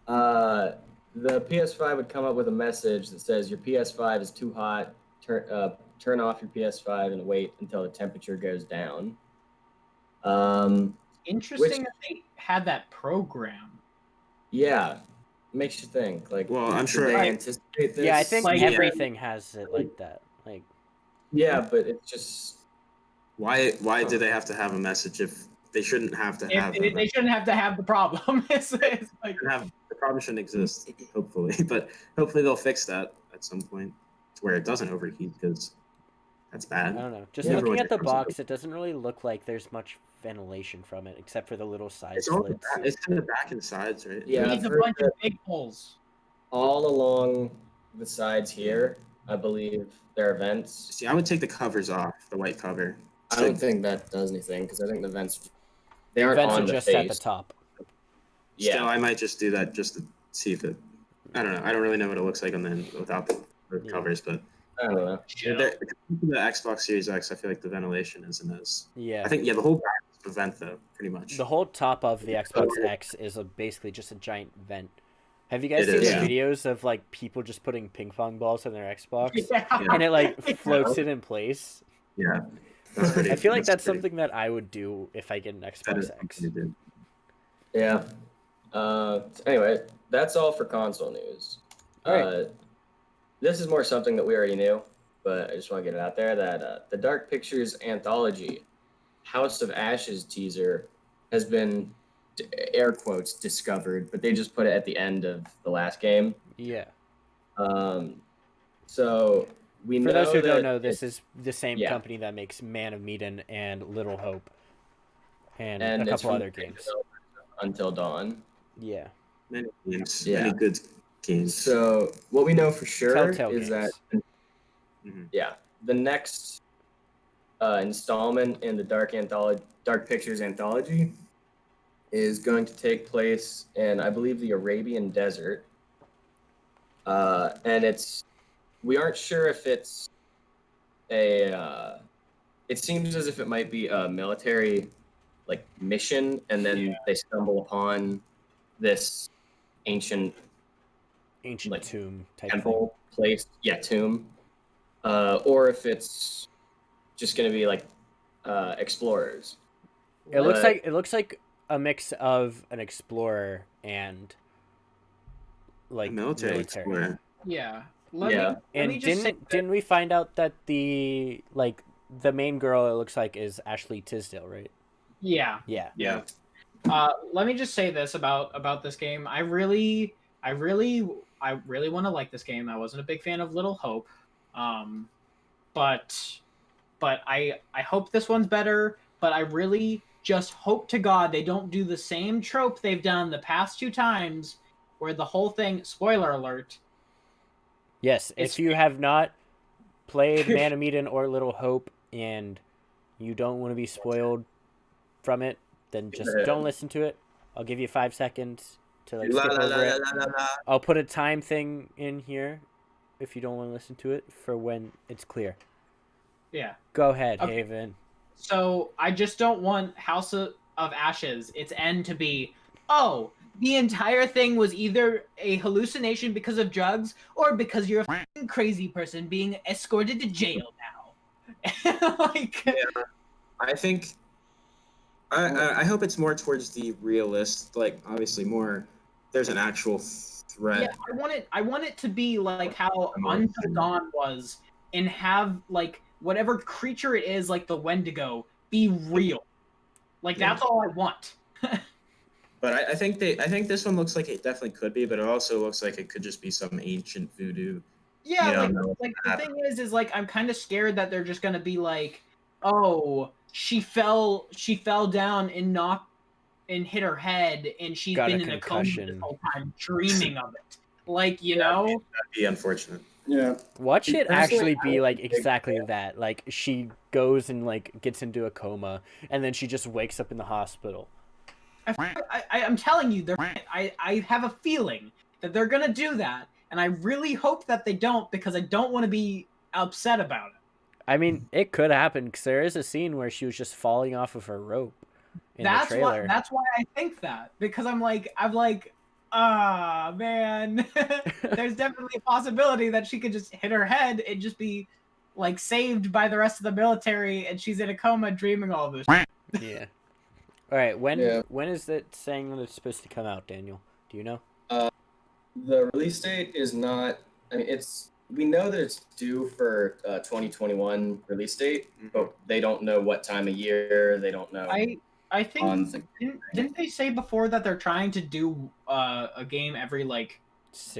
the PS5 would come up with a message that says your PS5 is too hot. Turn off your PS5 and wait until the temperature goes down. Interesting that they had that program. Yeah, makes you think. Like, Well, I'm did sure- they Like- anticipate this. Yeah, I think Like- everything has it like that. Like Yeah, but it's just Why do they have to have a message if they shouldn't have to have If, they shouldn't have to have the problem. It's like the problem shouldn't exist, hopefully. But hopefully they'll fix that at some point to where it doesn't overheat, because that's I bad. don't know. Just Yeah, looking everyone at the comes up box, it doesn't really look like there's much ventilation from it, except for the little side It's all slits. it's in the back and sides, right? Yeah, it I've needs a heard bunch of big holes. all along the sides here. I believe there are vents. See, I would take the covers off, the white cover. I don't think that does anything because I think the vents they aren't Vents on are the just face. at the top. Yeah, Still, I might just do that just to see if it. I don't know. I don't really know what it looks like on the without the Yeah. covers, but I don't know. the Xbox Series X, I feel like the ventilation isn't as. Yeah. I think the whole back is a vent though, pretty much. The whole top of the Xbox X is basically just a giant vent. Have you guys It seen is, the yeah. videos of like people just putting ping pong balls on their Xbox Yeah. and it like floats it in place? Yeah, that's pretty. I feel like that's pretty- something that I would do if I get an that Xbox is X. something to do. Yeah. Anyway, that's all for console news. All right. This is more something that we already knew, but I just want to get it out there that the Dark Pictures anthology House of Ashes teaser has been air quotes discovered, but they just put it at the end of the last game. Yeah. So we For know those who don't that know, this is the same yeah. company that makes Man of Medan and Little Hope and, and a it's couple from other games. Until Dawn. Yeah. Many games, Yeah. many good games. So what we know for sure Telltale is games. that Mhm. yeah, the next installment in the Dark Pictures anthology is going to take place in, I believe, the Arabian Desert, and we aren't sure if it's a. It seems as if it might be a military like mission, and then they stumble upon this ancient like, tomb type temple place, tomb, or if it's just gonna be like explorers. thing. It looks But- like a mix of an explorer and like A military explorer. Yeah. Yeah. Let And me just say didn't we find out that the main girl it looks like is Ashley Tisdale, right? yeah. Yeah. Yeah. Let me just say this about this game. I really want to like this game. I wasn't a big fan of Little Hope, but I hope this one's better. But I really just hope to God they don't do the same trope they've done the past 2 times, where the whole thing. Spoiler alert. Yes, It's- if you have not played Man of Medan or Little Hope and you don't want to be spoiled from it, then just don't listen to it. I'll give you 5 seconds to like La, skip la, over la, it. la, la, la. I'll put a time thing in here if you don't want to listen to it for when it's clear. Yeah. Go ahead, Okay. Haven. So I just don't want House of Ashes, its end to be, oh, the entire thing was either a hallucination because of drugs or because you're a f***ing crazy person being escorted to jail now. Like, I think I hope it's more towards the realist, like obviously more. There's an actual threat. yeah, I want it to be like how Until Dawn was, and have like whatever creature it is, like the Wendigo, be real. Like Yeah. that's all I want. But I think this one looks like it definitely could be, but it also looks like it could just be some ancient voodoo. Yeah, You like don't know like what the thing is like I'm kind of scared that they're just gonna be like, oh, she fell down and hit her head, and she's Got a been in a coma this concussion. whole time, dreaming of it. Like, you Yeah, know? That'd be unfortunate. Yeah. Watch it Personally, actually I be would like be big exactly fan. that. Like she goes and like gets into a coma, and then she just wakes up in the hospital. I'm telling you, I have a feeling that they're gonna do that, and I really hope that they don't, because I don't want to be upset about it. I mean, it could happen because there is a scene where she was just falling off of her rope in the trailer. That's why I think that, because I'm like, ah, man, there's definitely a possibility that she could just hit her head and just be like saved by the rest of the military, and she's in a coma dreaming all this. Yeah. All right. Yeah. When is it saying that it's supposed to come out, Daniel? Do you know? The release date is not. I mean, we know that it's due for 2021 release date, but they don't know what time of year. They don't know. I think on didn't they say before that they're trying to do a game every like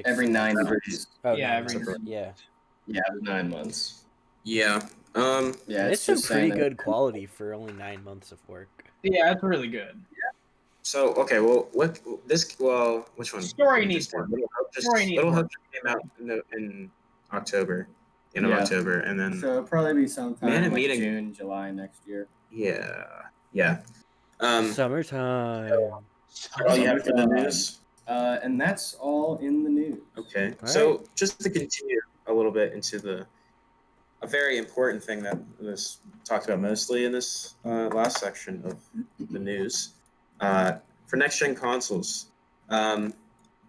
every 9 months. months. Oh, Yeah, 9 every months. 9 Yeah. Yeah, 9 months. Yeah. Yeah, It's some just pretty saying good quality for only 9 months of work. yeah, it's really good. So okay, well, which one? Story needs work. Story needs Little work. Hope came out in October, end of Yeah. October, and then So it'll probably be sometime Man in like Meeting- June, July next year. yeah. Summertime. All you have for the news. And that's all in the news. Okay. All So just to continue a little bit into a very important thing that was talked about mostly in this last section of the news, for next gen consoles. Other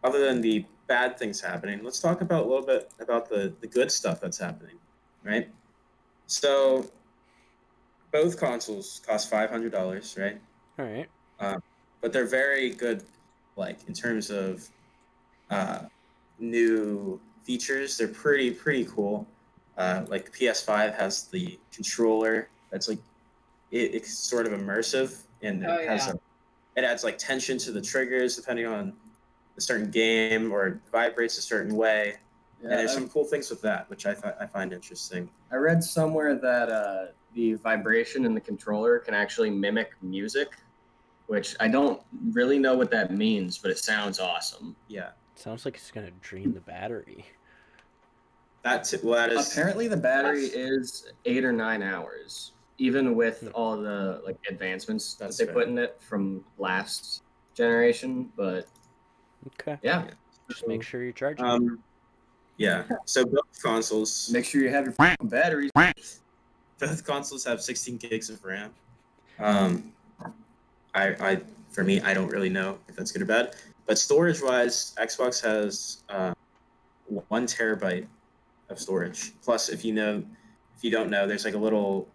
than the bad things happening, let's talk about a little bit about the good stuff that's happening, right? So both consoles cost $500, right? All right. But they're very good, like in terms of new features. They're pretty cool. Like PS5 has the controller that's like it's sort of immersive, and it adds like tension to the triggers depending on a certain game, or vibrates a certain way. Yeah, And there's some cool things with that, which I find interesting. I read somewhere that the vibration in the controller can actually mimic music, which I don't really know what that means, but it sounds awesome. Yeah, Sounds like it's gonna drain the battery. that is Apparently, the battery is 8 or 9 hours, even with all the like advancements that That's they fair. put in it from last generation. But Okay. yeah, Just make sure you're charging. Yeah. So both consoles, make sure you have your batteries. both consoles have 16 gigs of RAM. For me, I don't really know if that's good or bad. But storage-wise, Xbox has 1 terabyte of storage. Plus, if you don't know, there's like a little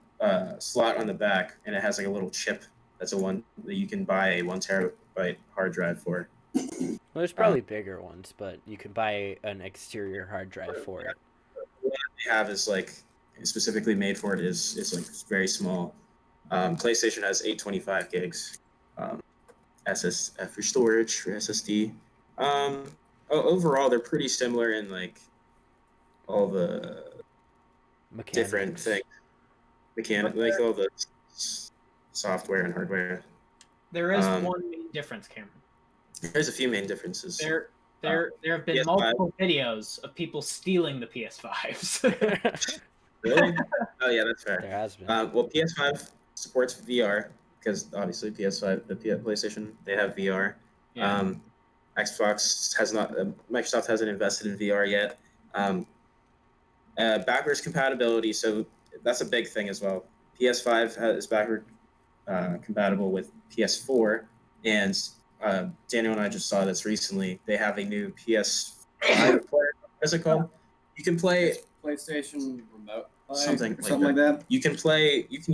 slot on the back, and it has like a little chip. That's one that you can buy a 1 terabyte hard drive for. Well, there's probably bigger ones, but you can buy an exterior hard drive for it. The one they have is like specifically made for it is like very small. PlayStation has 825 gigs. SSF for storage for SSD. Overall, they're pretty similar in like all the Mechanics. different things. Like all the software and hardware. There is one main difference, Cameron. There's a few main differences. There have been PS5. multiple videos of people stealing the PS5s. Really? Oh yeah, that's fair. There has been. Well, PS5 supports VR because obviously PS5, the PlayStation, they have VR. Yeah. Xbox has not. Microsoft hasn't invested in VR yet. Backwards compatibility, so that's a big thing as well. PS5 is backward compatible with PS4, and Daniel and I just saw this recently. They have a new PS5 player. What's it called? You can play PlayStation Remote. something like that. You can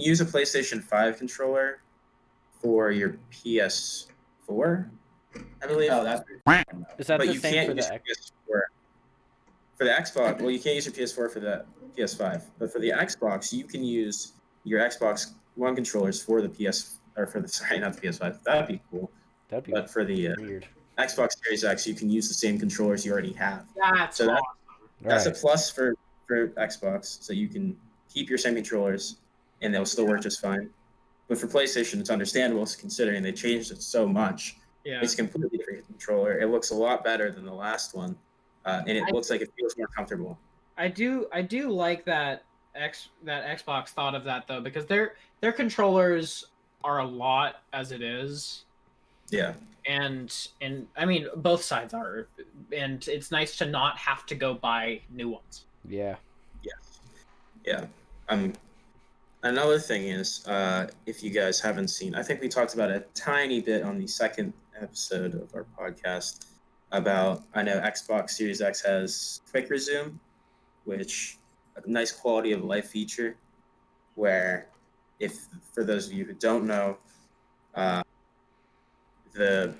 use a PlayStation 5 controller for your PS4, I believe. Oh, that's Is that But the you same can't for use the your PS4 for the Xbox. Well, you can't use your PS4 for the PS5, but for the Xbox, you can use your Xbox One controllers for the PS or for the sorry, not the PS5. That'd be cool. That'd be But for the weird. Xbox Series X, you can use the same controllers you already have. That's So awesome. that's a Right. plus for Xbox. So you can keep your same controllers, and they'll still work just fine. But for PlayStation, it's understandable considering they changed it so much. Yeah. It's a completely different controller. It looks a lot better than the last one, and it looks like it feels more comfortable. I do like that Xbox thought of that though, because their controllers are a lot as it is. Yeah. And I mean both sides are, and it's nice to not have to go buy new ones. Yeah. Yeah. Another thing is, if you guys haven't seen, I think we talked about a tiny bit on the second episode of our podcast about, I know Xbox Series X has quick resume, which a nice quality of life feature where for those of you who don't know,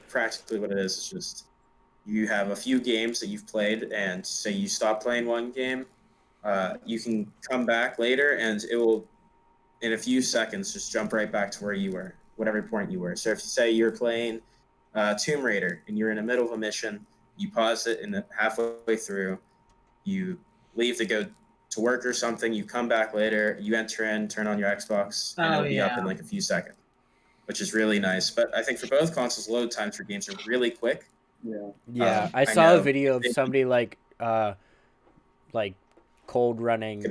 practically what it is just you have a few games that you've played, and say you stop playing one game, you can come back later and it will in a few seconds just jump right back to where you were, whatever point you were. So if you say you're playing Tomb Raider and you're in the middle of a mission, you pause it and halfway through, you leave to go to work or something, you come back later, you enter in, turn on your Xbox, and it'll be up in like a few seconds, which is really nice. But I think for both consoles, load times for games are really quick. Yeah. I I saw a know. video of somebody like cold running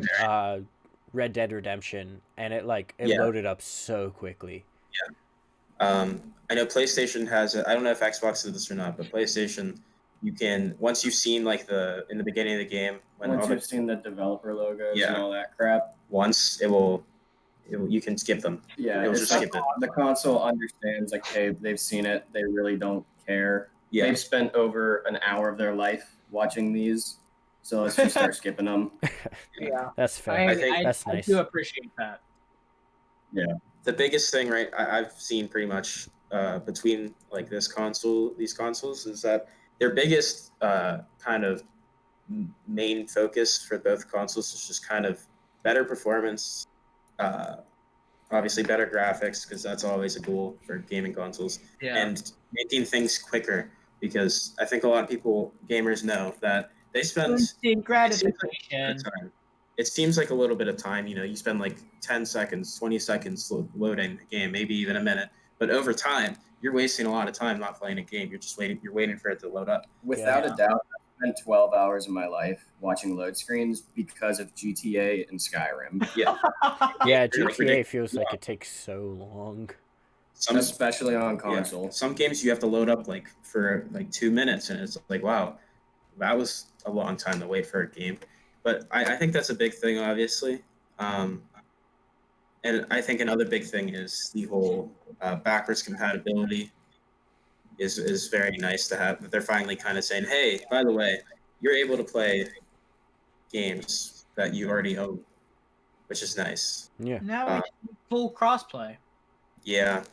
Red Dead Redemption, and it Yeah. loaded up so quickly. I know PlayStation has it. I don't know if Xbox did this or not, but PlayStation, you can, once you've seen in the beginning of the game, Once you've seen the developer logos Yeah. and all that crap. once you can skip them. Yeah, It'll it's just like skip it. the console understands, like they've seen it. They really don't care. Yeah. They've spent over an hour of their life watching these, so let's just start skipping them. Yeah. That's fair. I think that's nice. do appreciate that. The biggest thing, right, I've seen pretty much between like these consoles is that their biggest kind of main focus for both consoles is just kind of better performance, obviously better graphics, because that's always a goal for gaming consoles, and making things quicker, because I think a lot of gamers know that they spend Instant gratification. it seems like a little bit of time. You spend like 10 seconds, 20 seconds loading a game, maybe even a minute. But over time, you're wasting a lot of time not playing a game. You're waiting for it to load up. Without a doubt, I spent 12 hours of my life watching load screens because of GTA and Skyrim. Yeah. Yeah, It's GTA ridiculous. feels like it takes so long. Especially on console. Some games you have to load up like for like 2 minutes, and it's like, wow, that was a long time to wait for a game. But I think that's a big thing, obviously. And I think another big thing is the whole backwards compatibility is very nice to have. That they're finally kind of saying, hey, by the way, you're able to play games that you already own, which is nice. Yeah. Now we can full crossplay. Yeah.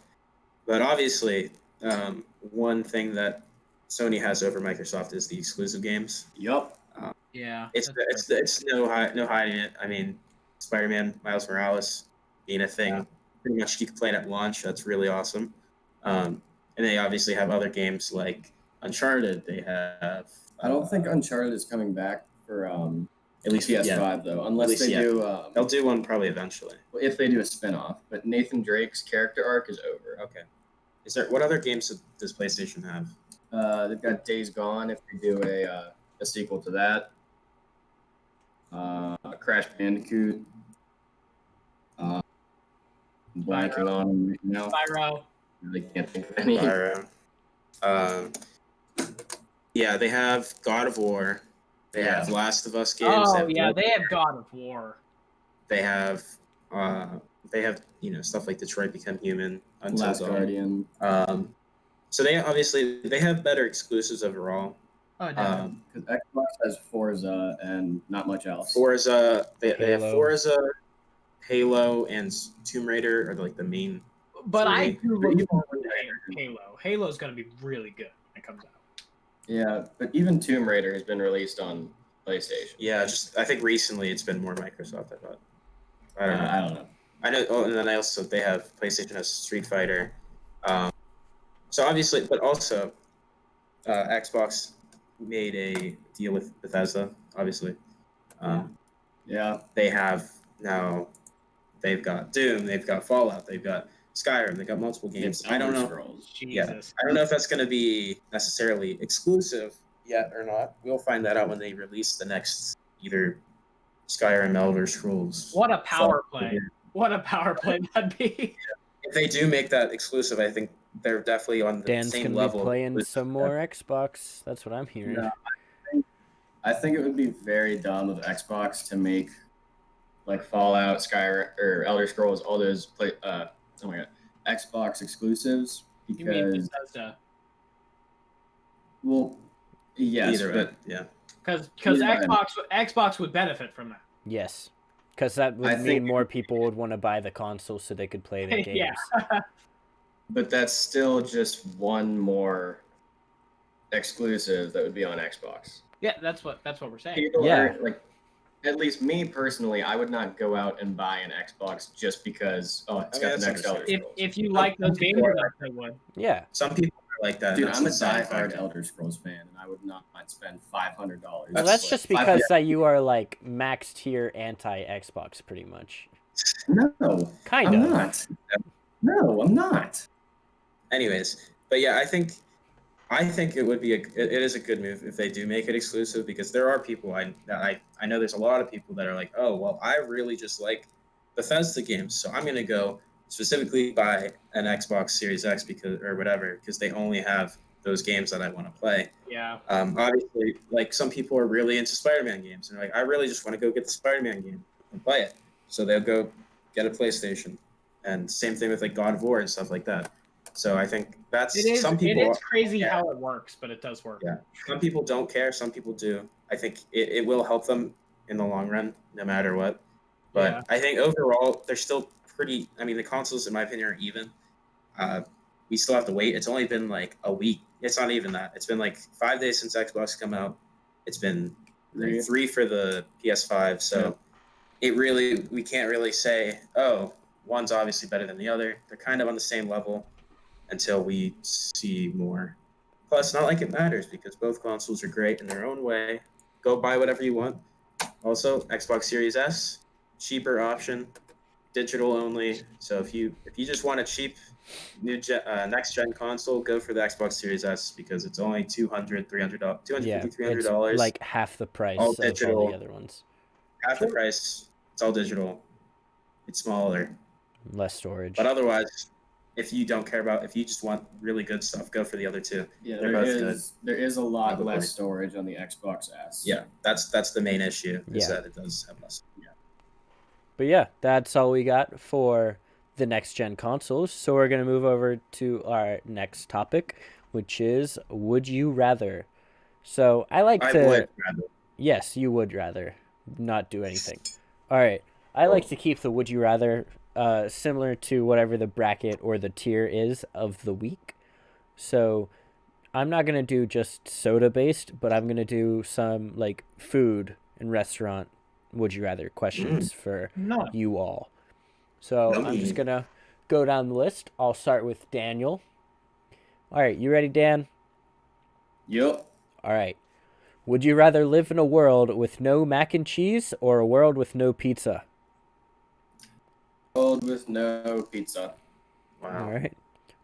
But obviously, one thing that Sony has over Microsoft is the exclusive games. Yup. Yeah. It's no hiding it. I mean, Spider-Man, Miles Morales being a thing, pretty much you can play it at launch. That's really awesome. And they obviously have other games like Uncharted. They have. I don't think Uncharted is coming back for At least PS5 though, unless least they yet. do. They'll do one probably eventually. If they do a spin-off. But Nathan Drake's character arc is over. Okay. What other games does PlayStation have? They've got Days Gone if they do a sequel to that. Crash Bandicoot. I'm blanking on them right now. Spyro. Really can't think of any. Yeah, they have God of War. They have Last of Us games. Oh yeah, they have God of War. They have stuff like Detroit Become Human, Until Last Dawn. Guardian. So they have better exclusives overall. Oh, definitely. Because Xbox has Forza and not much else. Forza, they have Halo. Forza, Halo, and Tomb Raider are like the main. But I three. do look Even forward to Halo. Halo's going to be really good when it comes out. Yeah, but even Tomb Raider has been released on PlayStation. Yeah, I think recently it's been more Microsoft. I thought. I don't know. I don't know. I know. Oh, and then they have PlayStation has Street Fighter. So obviously, but also, Xbox made a deal with Bethesda. Obviously, Yeah. they have now. They've got Doom. They've got Fallout. They've got Skyrim. They've got multiple games. It's I don't Elder know. Scrolls. Yeah, Jesus. I don't know if that's going to be necessarily exclusive yet or not. We'll find that out when they release the next either Skyrim, Elder Scrolls. What a power Fallout. play. What a power play that'd be. If they do make that exclusive, I think they're definitely on the Dan's same gonna level. be playing some more Xbox. That's what I'm hearing. No, I think it would be very dumb of Xbox to make like Fallout, Skyrim, or Elder Scrolls, all those Xbox exclusives You mean because Bethesda? well, yes, Either way, but yeah. Because Yeah. Xbox would benefit from that. Yes, because that would I mean think- more people would want to buy the console so they could play their games. Yeah. but that's still just one more exclusive that would be on Xbox. Yeah, that's what we're saying. People Yeah. are like, at least me personally, I would not go out and buy an Xbox just because it's I mean, got the that's next Elder understandable. Scrolls. If you like those games, I would. Yeah, Some people are like that. Dude, That's I'm a the side diehard effect. Elder Scrolls fan, and I would not spend $500. well, that's just like because that you are like max tier anti Xbox, pretty much. No, Kind I'm of. not. No, I'm not. Anyways, but yeah, I think it would be it is a good move if they do make it exclusive, because there are people I know there's a lot of people that are like, oh well, I really just like Bethesda games, so I'm gonna go specifically buy an Xbox Series X because they only have those games that I want to play. Yeah. Obviously, like some people are really into Spider-Man games, and they're like, I really just want to go get the Spider-Man game and play it, so they'll go get a PlayStation, and same thing with like God of War and stuff like that. So I think that's some people. It is crazy how it works, but it does work. Yeah. Some people don't care. Some people do. I think it will help them in the long run, no matter what. But Yeah. I think overall, they're still pretty. I mean, the consoles, in my opinion, are even. We still have to wait. It's only been like a week. It's not even that. It's been like 5 days since Xbox come out. It's been like 3 for the PS5. So we can't really say, oh, one's obviously better than the other. They're kind of on the same level until we see more. Plus, not like it matters because both consoles are great in their own way. Go buy whatever you want. Also, Xbox Series S, cheaper option, digital only. So if you just want a cheap next gen console, go for the Xbox Series S because it's only $200, $300, Yeah, $250, it's $300. like half the price All of all digital. the other ones. Half the price. It's all digital. It's smaller. Less storage. But otherwise, if you just want really good stuff, go for the other two. Yeah, They're both there is a lot Probably. less storage on the Xbox S. Yeah, that's the main issue. Is Yeah. that it does have less. But yeah, that's all we got for the next gen consoles. So we're going to move over to our next topic, which is would you rather. So I like I to. would rather. Yes, you would rather not do anything. All right. I like to keep the would you rather similar to whatever the bracket or the tier is of the week. So I'm not going to do just soda based, but I'm going to do some like food and restaurant would you rather questions for No. you all. So I'm just going to go down the list. I'll start with Daniel. All right. You ready, Dan? Yep. All right. Would you rather live in a world with no mac and cheese or a world with no pizza? World with no pizza. Wow. All right.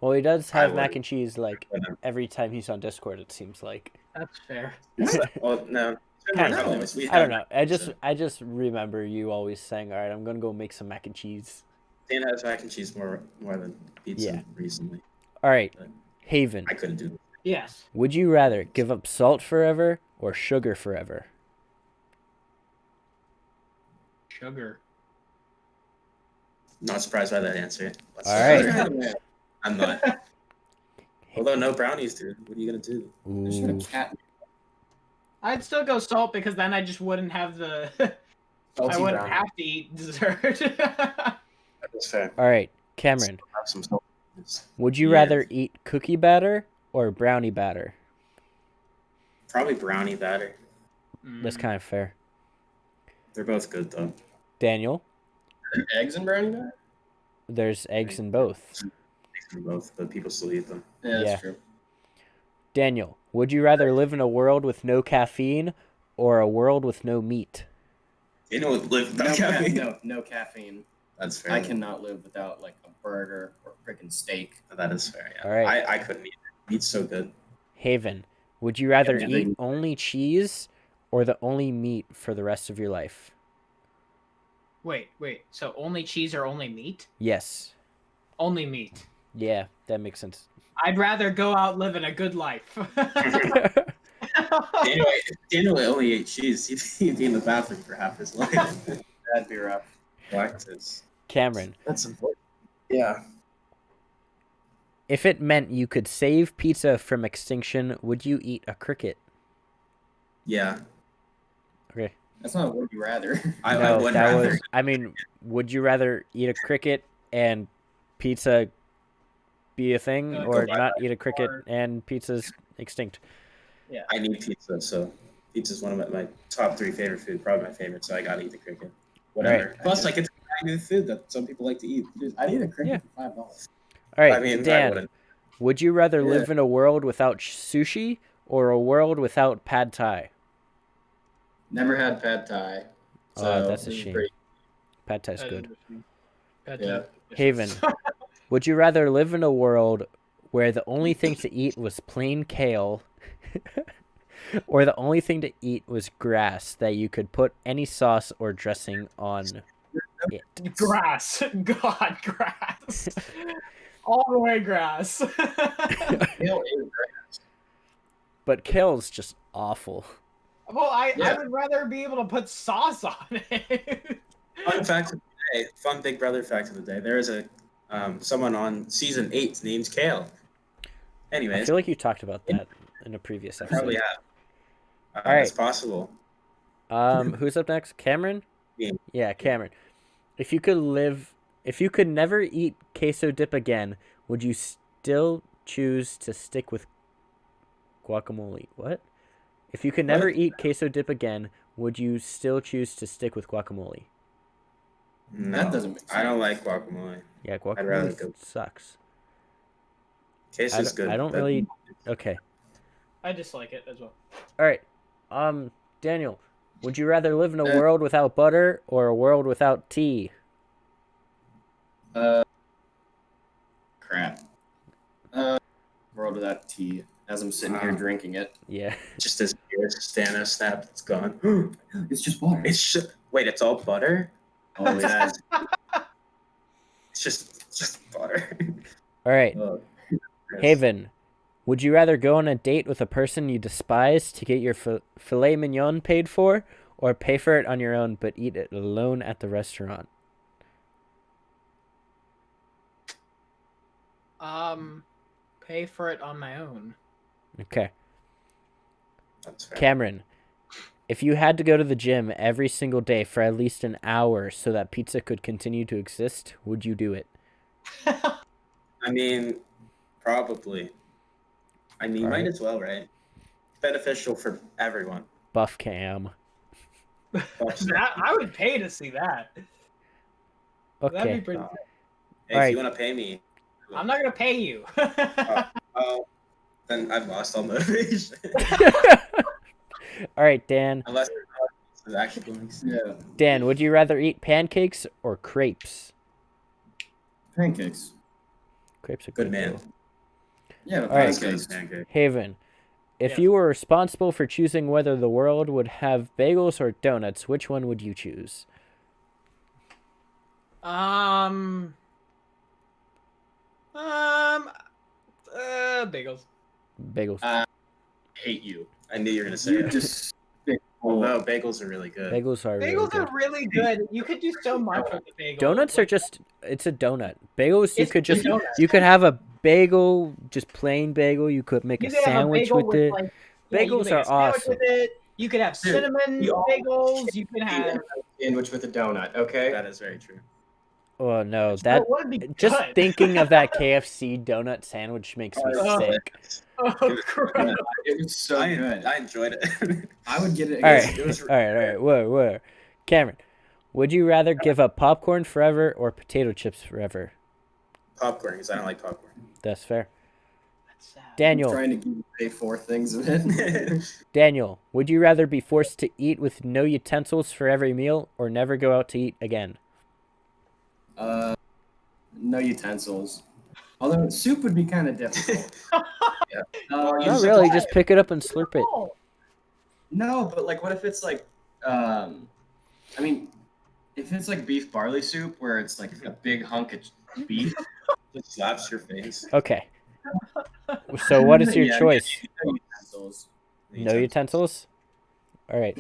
Well, he does I have would. mac and cheese like every time he's on Discord. It seems like. That's fair. Well, no. Kind of. We I don't have- know. I just remember you always saying, "All right, I'm gonna go make some mac and cheese." Dan has mac and cheese more than pizza Yeah. recently. All right, Haven. I couldn't do it. Yes. Would you rather give up salt forever or sugar forever? Sugar. Not surprised by that answer. All right. I'm not. Although no brownies, dude. What are you gonna do? I should have Ooh. cat. I'd still go salt because then I just wouldn't have the. I Salty wouldn't brownie. have to eat dessert. That's fair. All right, Cameron. Have some salt. Would you Yeah. rather eat cookie batter or brownie batter? Probably brownie batter. That's kind of fair. They're both good though. Daniel, Eggs and brownie batter? there's eggs in both. They're both, but people still eat them. Yeah, that's Yeah. true. Daniel, would you rather live in a world with no caffeine or a world with no meat? You know what? Live No, without caffeine. no caffeine. That's fair. I cannot live without like a burger or freaking steak. That is fair. Yeah. All right. I couldn't eat it. Meat's so good. Haven, would you rather Yeah, eat only cheese or the only meat for the rest of your life? Wait. So only cheese or only meat? Yes. Only meat. Yeah, that makes sense. I'd rather go out living a good life. Daniel only ate cheese. He'd be in the bathroom for half his life. That'd be rough. Lactose. Cameron, That's important. Yeah. if it meant you could save pizza from extinction, would you eat a cricket? Yeah. Okay. That's not would you rather. I No, would that rather. was. I mean, would you rather eat a cricket and pizza be a thing, Go or back not eat a cricket or- and pizza's extinct? I need pizza, so pizza's one of my top 3 favorite food. Probably my favorite, so I gotta eat the cricket. Whatever. Right. Plus, I get to try new food that some people like to eat. I need a cricket Yeah. for $5. All right, I mean, I Dan, wouldn't. would you rather Yeah. live in a world without sushi or a world without pad thai? Never had pad thai. Oh, So that's a this is shame. pretty- Pad thai's good. Yeah. Haven, would you rather live in a world where the only thing to eat was plain kale, or the only thing to eat was grass that you could put any sauce or dressing on it? Grass. God, grass. All the way grass. Kale is great. But kale's just awful. Well, I Yeah. would rather be able to put sauce on it. Fun Big Brother fact of the day. There is a someone on season 8 named Kale. I Anyways, feel like you talked about that in a previous I probably episode. have. All right. It's possible. Who's up next? Cameron? Me. Yeah, Cameron. If you could never eat queso dip again, would you still choose to stick with guacamole? What? If you could never What? eat queso dip again, would you still choose to stick with guacamole? No, That doesn't make I don't sense. like guacamole. Yeah, I'd rather guacamole go- sucks. Queso's good. I don't but- really. Okay. I dislike it as well. All right. Daniel, would you rather live in a Uh, world without butter or a world without tea? Crap. World without tea. As I'm sitting here Wow. drinking it. Yeah. Just as Stano snapped, it's gone. It's just water. Wait, it's all butter? Oh, yeah. It's just butter. All right. Oh, Haven, would you rather go on a date with a person you despise to get your filet mignon paid for, or pay for it on your own but eat it alone at the restaurant? Pay for it on my own. Okay. That's fair. Cameron, if you had to go to the gym every single day for at least an hour so that pizza could continue to exist, would you do it? I mean, probably. I mean, might Alright. as well, right? Beneficial for everyone. Buff Cam. That, I would pay to see that. That'd Okay. be pretty. Hey, if Alright. you want to pay me, I'm not gonna pay you. then I've lost all motivation. All right, Dan. Unless it's actually going to yeah. Dan, would you rather eat pancakes or crepes? Pancakes. Crepes are Good man. though. Yeah, but All right. pancakes. Pancake. Haven, if Yes. you were responsible for choosing whether the world would have bagels or donuts, which one would you choose? Bagels. Bagels. Hate you. I knew you were going to say You it. just Although bagels are really good. Bagels are really Bagels good. are really good. You could do so much with the bagel. Donuts are just, it's a donut. Bagels, you It's could just just, donuts. you could have a bagel, just plain bagel. You could make You a could have a sandwich bagel with it. like, yeah, you Bagels could make are a sandwich awesome. with it. You could have Dude, cinnamon we all- bagels. You could have. Sandwich with a donut. Okay. That is very true. Oh no, Oh, that would be just good. thinking of that KFC donut sandwich makes me Oh. sick. Oh, gross. It was so good. I enjoyed it. I would get it. All Again. right, It was all right. Whoa. Cameron, would you rather give up popcorn forever or potato chips forever? Popcorn, because I don't like popcorn. That's fair. That's sad. Daniel, trying to give away 4 things of it. Daniel, would you rather be forced to eat with no utensils for every meal or never go out to eat again? No utensils. Although soup would be kind of difficult. Yeah. Not really, just pick it up and slurp it. Oh, No, but like, what if it's like, I mean, if it's like beef barley soup where it's like a big hunk of beef. Just slaps your face. Okay. So what is your Yeah, choice? no utensils. No utensils? All right.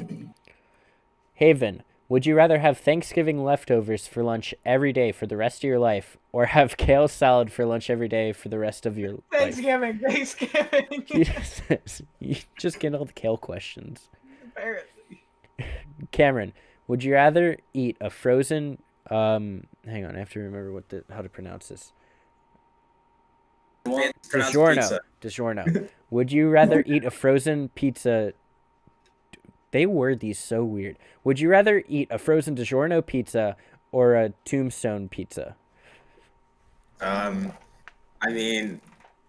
Haven, would you rather have Thanksgiving leftovers for lunch every day for the rest of your life or have kale salad for lunch every day for the rest of your life? Thanksgiving. You just get all the kale questions. Apparently. Cameron, would you rather eat a frozen hang on, I have to remember how to pronounce this. Pronounced DiGiorno. pizza. DiGiorno. Would you rather eat a frozen pizza? They word these so weird. Would you rather eat a frozen DiGiorno pizza or a Tombstone pizza? I mean,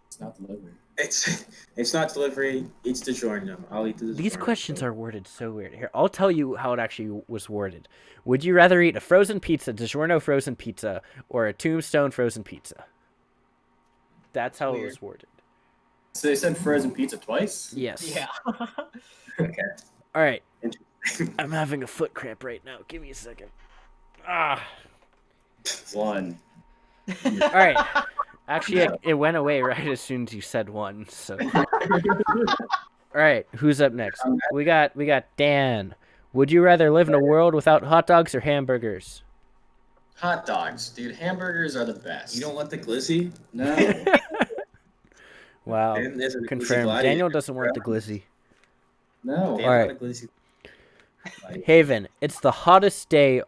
It's not delivery. it's not delivery. It's DiGiorno. I'll eat the DiGiorno. These questions are worded so weird. Here, I'll tell you how it actually was worded. Would you rather eat a frozen pizza, DiGiorno frozen pizza, or a Tombstone frozen pizza? That's how it was worded. So they said frozen pizza twice? Yes. Yeah. Okay. All right. Interesting. I'm having a foot cramp right now. Give me a second. Ah. 1. All right. Actually, it went away right as soon as you said one. So. All right. Who's up next? We got Dan. Would you rather live in a world without hot dogs or hamburgers? Hot dogs, dude. Hamburgers are the best. You don't want the glizzy? No. Wow. Dan isn't a glizzy Confirmed. gladiator. Daniel doesn't want the glizzy. No. Dan's All right. not a glizzy. Haven, it's the hottest day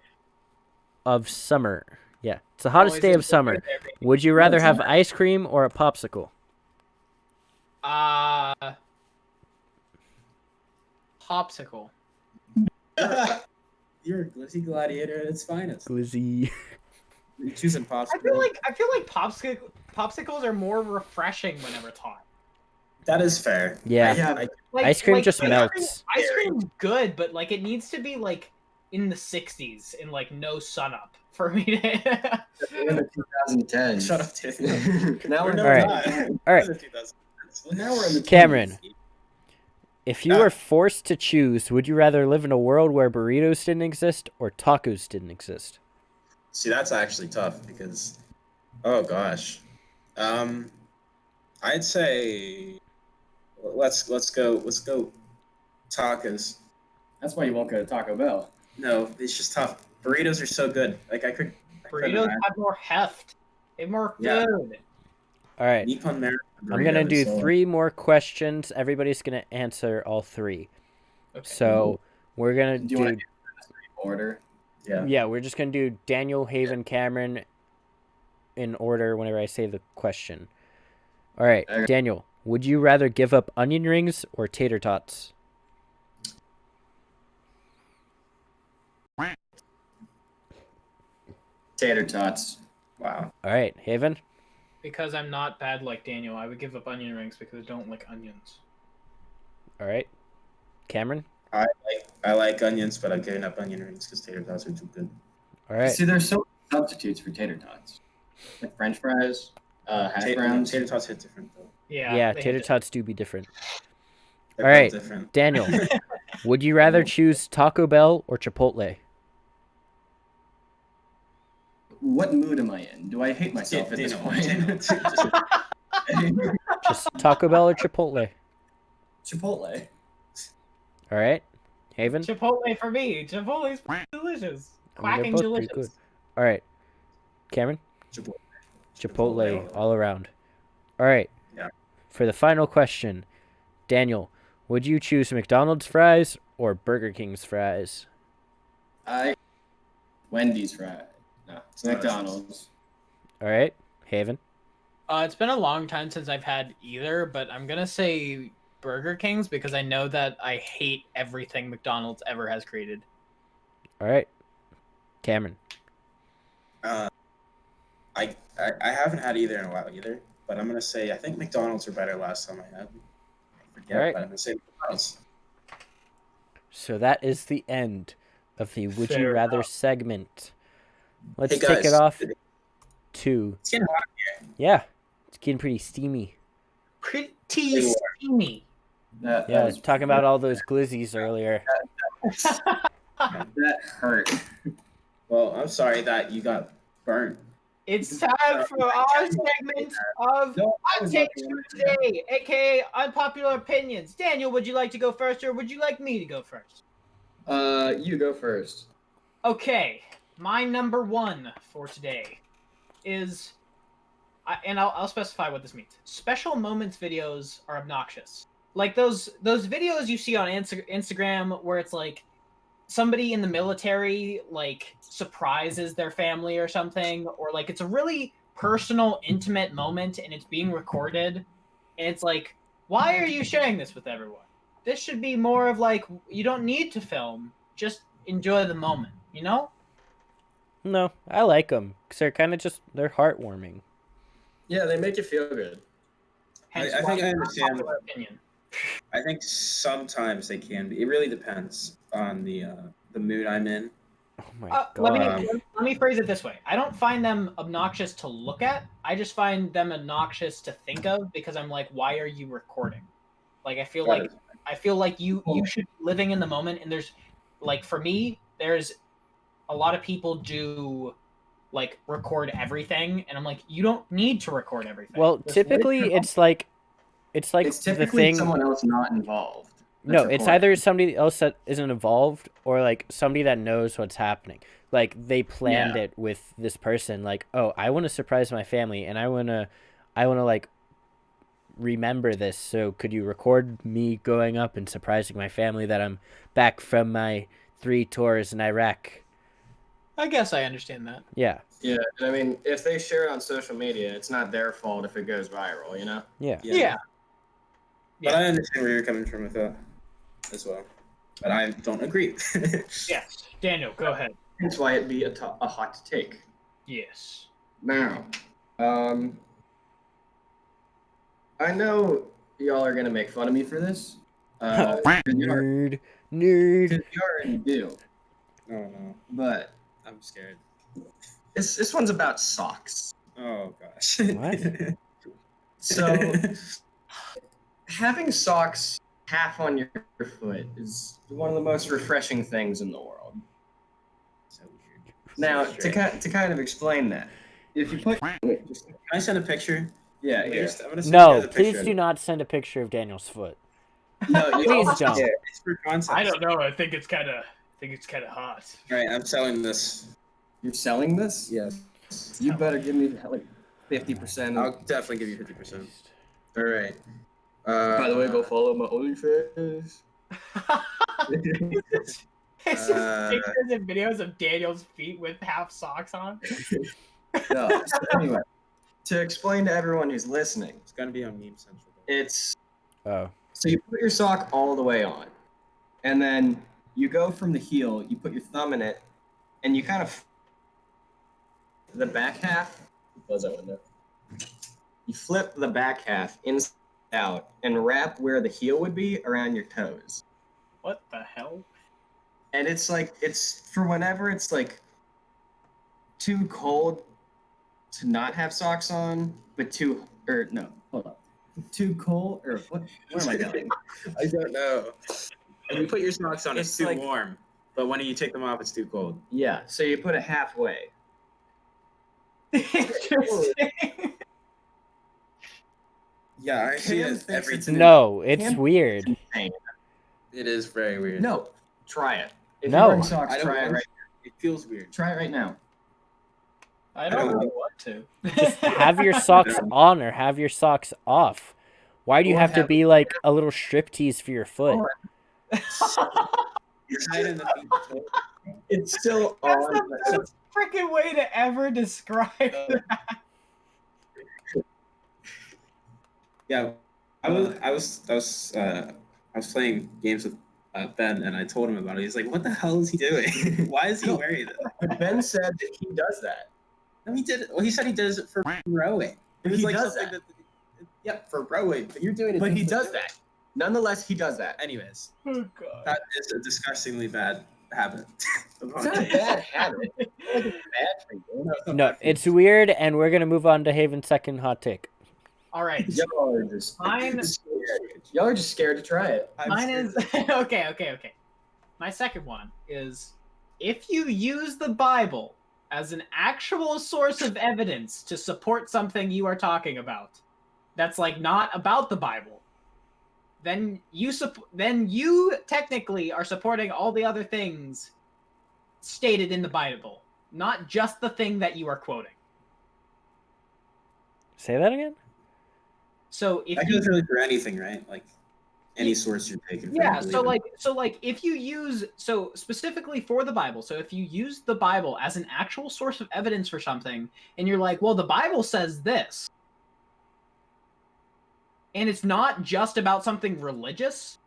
of summer. Yeah, it's the hottest Always day of is summer. good every- Would you rather have ice cream or a popsicle? Popsicle. You're a glizzy gladiator at its finest. Glizzy. You're choosing popsicle. I feel like popsicles are more refreshing whenever it's hot. That is fair. Yeah. Like, Ice cream just melts. Ice cream's good, but like it needs to be like in the 60s in like no sunup for me to. We're in the 2010s. Shut up, Tiffany. Now we're All right. All right. Now we're in the Cameron, if you were forced to choose, would you rather live in a world where burritos didn't exist or tacos didn't exist? See, that's actually tough because, oh gosh, I'd say let's go tacos. That's why you won't go to Taco Bell. No, it's just tough. Burritos are so good. Like I could Burritos have more heft. They have more Yeah. food. All right. Nippon American I'm going to burrito do is so- 3 more questions. Everybody's going to answer all 3. Okay. So we're going Do to you want to do, do this order? yeah, we're just going to do Daniel, Haven, Cameron in order whenever I say the question. All right, Okay. Daniel, would you rather give up onion rings or tater tots? Tater tots. Wow. All right, Haven? Because I'm not bad like Daniel, I would give up onion rings because I don't like onions. All right. Cameron? I like onions, but I'm giving up onion rings because tater tots are too good. All right. See, there's so many substitutes for tater tots. Like French fries, hash browns. Tater tots hit different though. Yeah, they tater hit tots do be different. They're All right. built different. Daniel, would you rather choose Taco Bell or Chipotle? What mood am I in? Do I hate myself at this point? Just Taco Bell or Chipotle? Chipotle. All right. Haven? Chipotle for me. Chipotle's delicious. I mean, they're Quacking both delicious. pretty good. All right. Cameron? Chipotle. Chipotle all around. All right. Yeah. For the final question, Daniel, Would you choose McDonald's fries or Burger King's fries? Wendy's fries. No, it's McDonald's. All right, Haven. It's been a long time since I've had either, but I'm gonna say Burger King's because I know that I hate everything McDonald's ever has created. All right, Cameron. I haven't had either in a while either, but I'm gonna say I think McDonald's were better last time I had. I forget, Alright. but I'm gonna say McDonald's. So that is the end of the Would You Fair Rather enough. segment. Let's Hey, take it guys. off to It's getting hot. yeah. It's getting pretty steamy. Pretty They were. steamy. That Yeah, was, talking about all those glizzies earlier. that hurt. Well, I'm sorry that you got burnt. It's time for our segment of No, Hot Takes for today, aka Unpopular Opinions. Daniel, would you like to go first, or would you like me to go first? You go first. Okay, my number one for today is, and I'll specify what this means. Special moments videos are obnoxious. Like those videos you see on Instagram where it's like somebody in the military like surprises their family or something, or like it's a really personal, intimate moment and it's being recorded, and it's like, why are you sharing this with everyone? This should be more of like, you don't need to film, just enjoy the moment, you know? No, I like them because they're kind of they're heartwarming. Yeah, they make you feel good. Hence I think why I understand. Unpopular opinion. I think sometimes they can be. It really depends on the mood I'm in. Oh my Let god. me phrase it this way. I don't find them obnoxious to look at. I just find them obnoxious to think of because I'm like, why are you recording? Like I feel like you should be living in the moment, and there's like, for me, there's a lot of people do like record everything, and I'm like, you don't need to record everything. Well, Just typically live your it's like It's the typically thing. someone else not involved. No, that's it's recording. either somebody else that isn't involved or like somebody that knows what's happening. Like they planned Yeah. it with this person. Like, oh, I want to surprise my family, and I wanna like remember this. So could you record me going up and surprising my family that I'm back from my 3 tours in Iraq? I guess I understand that. Yeah, Yeah, and I mean, if they share it on social media, it's not their fault if it goes viral, you know? yeah. Yeah. But I understand where you're coming from with that as well. But I don't agree. Yes. Daniel, go ahead. That's why it'd be a hot take. Yes. Now, I know y'all are gonna make fun of me for this. Nerd. You already do. Oh no, But I'm scared. this one's about socks. Oh gosh. What? So having socks half on your foot is one of the most refreshing things in the world. So weird. Now, So to kind of explain that, if you put Can I send a picture? yeah here. I'm gonna send you No, guys a please picture. do not send a picture of Daniel's foot. No, you Please almost- don't. Yeah, it's for concept. I don't know. I think it's kind of hot. All right, I'm selling this. You're selling this? Yes. You better give me like 50%. I'll definitely give you 50%. All right. By the way, go follow my OnlyFans. It's just pictures and videos of Daniel's feet with half socks on. No. So anyway, to explain to everyone who's listening, It's gonna be on Meme Central. it's Oh, so you put your sock all the way on, and then you go from the heel, you put your thumb in it, and you kind of the back half. Close that window. You flip the back half inside out and wrap where the heel would be around your toes. What the hell? And it's like, it's for whenever it's like too cold to not have socks on, but too cold, or what? Where am I going? I don't know. When you put your socks on, it's It's too like- warm. But when you take them off, it's too cold. Yeah, so you put it halfway. Interesting. Yeah, I see Cam it thinks every. it's an no, it's Cam- weird. insane. It is very weird. No, try it. If No. you're wearing socks, I don't try it want right. It feels weird. Try it right now. I don't don't know know. what to. Just have your socks on or have your socks off. Why do you Or have to have- be like a little striptease for your foot? You're right in the feet. It's still That's on. the best freaking way to ever describe that. Yeah, I was playing games with Ben, and I told him about it. He's like, "What the hell is he doing? Why is he No. wearing that?" But Ben said that he does that. No, he did it. Well, he said he does it for rowing. It was He like does something that. yeah, for rowing. But you're doing it. But he does that. Nonetheless, he does that. Anyways, Oh god. that is a disgustingly bad habit. It's not a bad habit. It's not like it's bad for you. No, it's weird, and we're gonna move on to Haven's second hot take. All right. Y'all are just Mine. scared. Y'all are just scared to try it. Mine is okay. My second one is if you use the Bible as an actual source of evidence to support something you are talking about, that's like not about the Bible, then you technically are supporting all the other things stated in the Bible, not just the thing that you are quoting. Say that again. So if That you goes really for anything, right? Like any source you're taking. From, yeah, believe so in. like if you use so specifically for the Bible, so if you use the Bible as an actual source of evidence for something, and you're like, well, the Bible says this, and it's not just about something religious,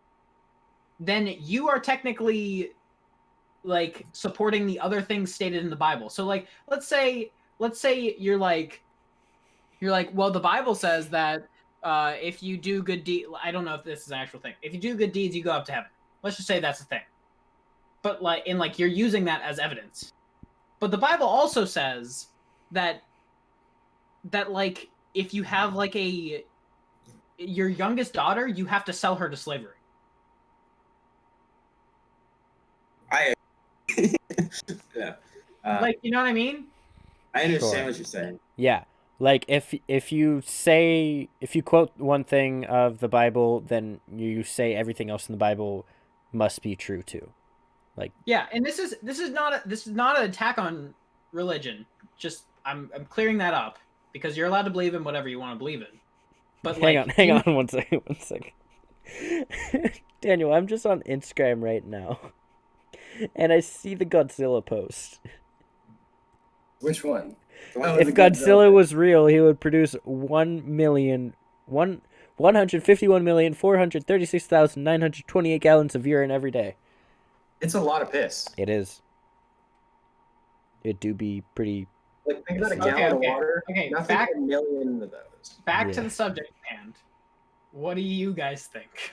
then you are technically like supporting the other things stated in the Bible. So like let's say you're like, well, the Bible says that if you do good deeds, I don't know if this is an actual thing. If you do good deeds, you go up to heaven. Let's just say that's a thing. But like, you're using that as evidence. But the Bible also says that like if you have like your youngest daughter, you have to sell her to slavery. Yeah. Like, you know what I mean? I understand Sure. what you're saying. Yeah, like if you quote one thing of the Bible, then you say everything else in the Bible must be true too. Like Yeah, and this is not an attack on religion. Just I'm clearing that up because you're allowed to believe in whatever you want to believe in. But hang like, on one second. Daniel, I'm just on Instagram right now, and I see the Godzilla post. Which one? If Godzilla was real, he would produce 151,436,928 gallons of urine every day. It's a lot of piss. It is. It do be pretty. Like think about a Okay, gallon okay, of water. okay, Nothing back- but a million of those. back to Yeah. the subject at hand. What do you guys think?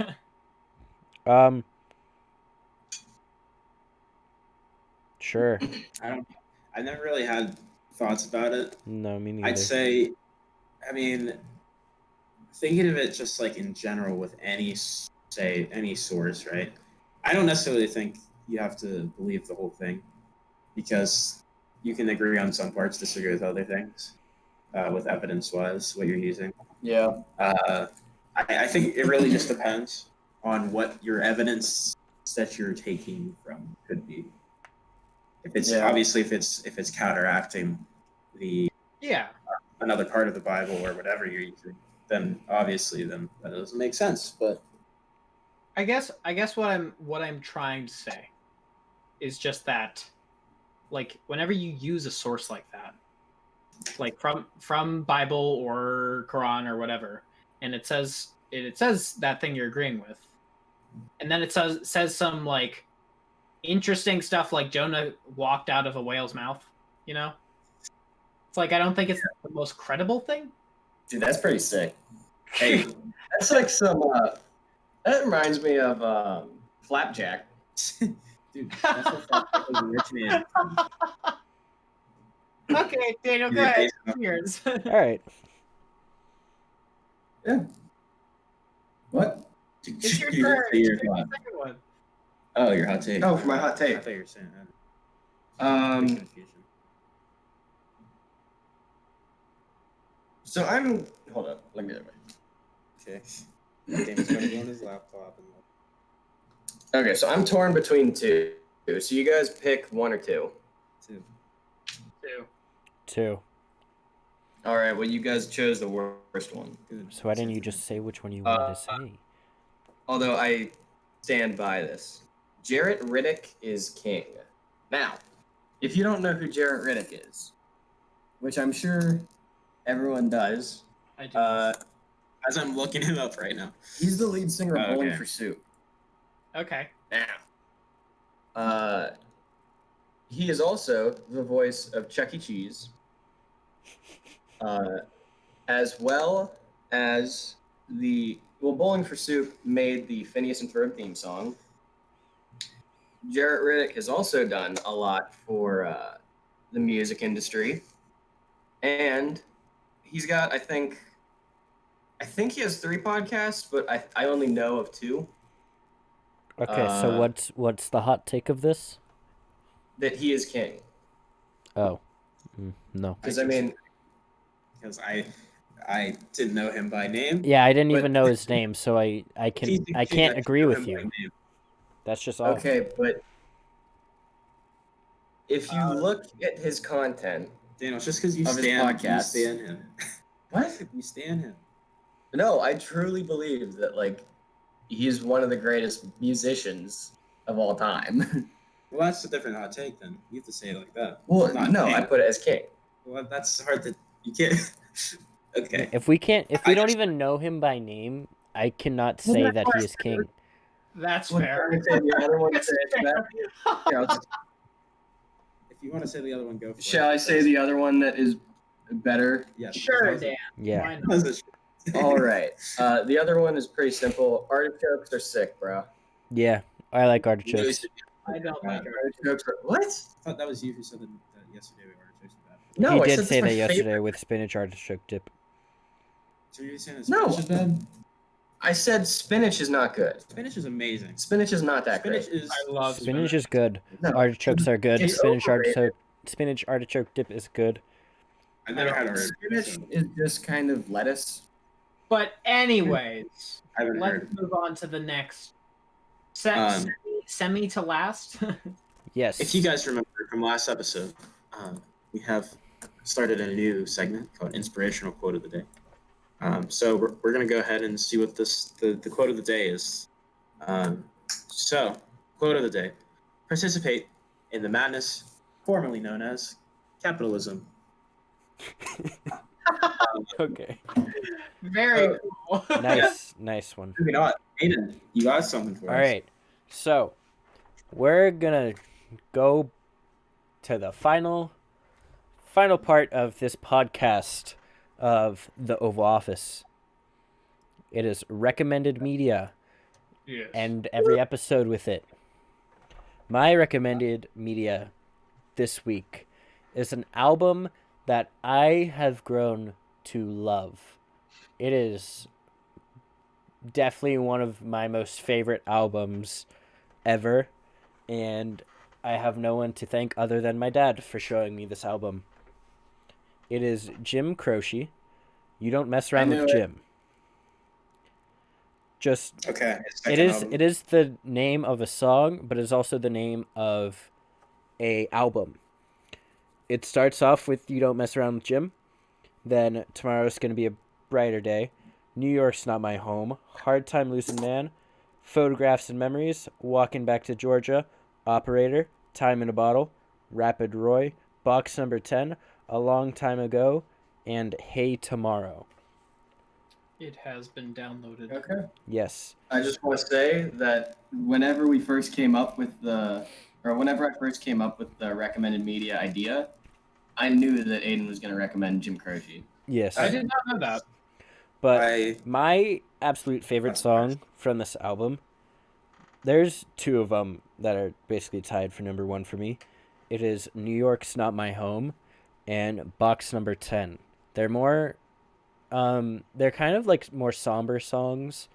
Sure. I never really had thoughts about it. No, me neither. I'd say, I mean, thinking of it just like in general with any source, right? I don't necessarily think you have to believe the whole thing because you can agree on some parts, disagree with other things, with evidence-wise, what you're using. Yeah. I think it really just depends on what your evidence that you're taking from could be. If it's obviously if it's counteracting the another part of the Bible or whatever you're using, then obviously then that doesn't make sense. But I guess what I'm trying to say is just that, like, whenever you use a source like that, like from Bible or Quran or whatever, and it says that thing you're agreeing with, and then it says some like interesting stuff like Jonah walked out of a whale's mouth, you know? It's like I don't think it's the most credible thing. Dude, that's pretty sick. Hey, that's like some. That reminds me of Flapjack. dude, that's what that was a rich man. Okay, Daniel, go ahead. Yours. All right. Yeah. What? It's your You turn. say your Pick the thought. second one. Oh, your hot take. Oh, for my hot I take. thought you were saying that. Big confusion. So I'm. Hold up. Let me get it. Okay. Damon's gonna go on his laptop and Okay, so I'm torn between two. So you guys pick one or two. two. Two. 2. All right, well, you guys chose the worst one. Good. So why didn't you just say which one you wanted to say? Although I stand by this. Jarrett Riddick is king. Now, if you don't know who Jarrett Riddick is, which I'm sure everyone does, I do. As I'm looking him up right now. he's the lead singer of Oh, Bowling okay. for Soup. Okay. Now, he is also the voice of Chuck E. Cheese, as well as Bowling for Soup made the Phineas and Ferb theme song. Jarrett Riddick has also done a lot for the music industry, and he's got, I think he has 3 podcasts, but I only know of 2. Okay, so what's the hot take of this? That he is king. Oh, no. Because I mean, Because I didn't know him by name. Yeah, I didn't But- even know his name, so I can't agree with you. That's just all. okay, but if you look at his content, Daniel, it's just because you Of his stand podcasts. him. what? You stand him. No, I truly believe that like he's one of the greatest musicians of all time. Well, that's a different hot take then. You have to say it like that. well, Not no, king. I put it as king. Well, that's hard to. You can't. Okay. If we don't even know him by name, I cannot say that he is king. That's Well, fair. I say the other one That's says fair. that. Here, I'll just- If you want to say the other one, go for it. shall I say the other one that is better? Yes. Sure, Dan. Yeah. Why not? All right. The other one is pretty simple. Artichokes are sick, bro. Yeah, I like artichokes. I don't like her. Artichokes are what? I thought that was you who said that yesterday we artichokes were bad. No, he I did said say that's my that yesterday favorite. with spinach artichoke dip. So you're saying that No. spinach is bad? I said spinach is not good. Spinach is amazing. Spinach is not that Spinach great. is. I love Spinach is good. No. Artichokes are good. It's Spinach overrated. artichoke dip is good. I've never had artichokes. Spinach is just kind of lettuce. But anyways, I haven't let's heard. move on to the next semi to last. Yes. If you guys remember from last episode, we have started a new segment called Inspirational Quote of the Day. So we're going to go ahead and see what the quote of the day is. So, quote of the day. Participate in the madness formerly known as capitalism. Okay. Very cool. Nice one. Moving on. Aidan, you got something for us. All right. So, we're gonna go to the final part of this podcast of the Oval Office. It is recommended media Yes. and every episode with it. My recommended media this week is an album that I have grown to love. It is definitely one of my most favorite albums ever, and I have no one to thank other than my dad for showing me this album. It is Jim Croce. You Don't Mess Around knew with it. Jim. Just Okay. it is the name of a song, but it's also the name of a album. It starts off with You Don't Mess Around with Jim. Then Tomorrow's Gonna Be a Brighter Day. New York's Not My Home. Hard Time Losing Man. Photographs and Memories. Walking Back to Georgia. Operator. Time in a Bottle. Rapid Roy. Box Number 10. A Long Time Ago. And Hey Tomorrow. It has been downloaded. Okay. Yes. I just want to say that whenever I first came up with the recommended media idea, I knew that Aidan was going to recommend Jim Croce. Yes. I did not know that. But my absolute favorite That's song from this album, there's 2 of them that are basically tied for number 1 for me. It is New York's Not My Home and Box Number 10. They're more, they're kind of like more somber songs,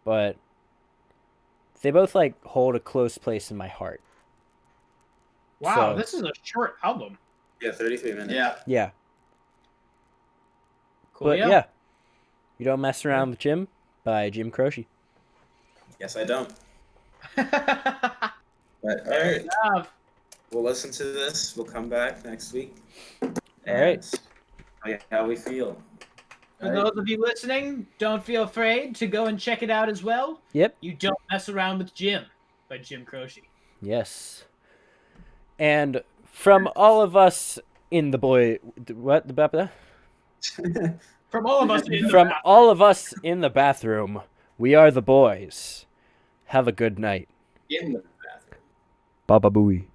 but they both like hold a close place in my heart. Wow, So- this is a short album. Yeah, 33 minutes. Yeah. Yeah. Cool. But yeah. You Don't Mess Around with Jim by Jim Croce. Yes, I don't. Yeah. But all right, Enough. we'll listen to this. We'll come back next week. All right. how we feel. For those of you listening, don't feel afraid to go and check it out as well. Yep. You Don't Mess Around with Jim by Jim Croce. Yes. And from all of us in the boy, what the blah? From all of us in the From bathroom. all of us in the bathroom, we are the boys. Have a good night. In the bathroom. Baba booey.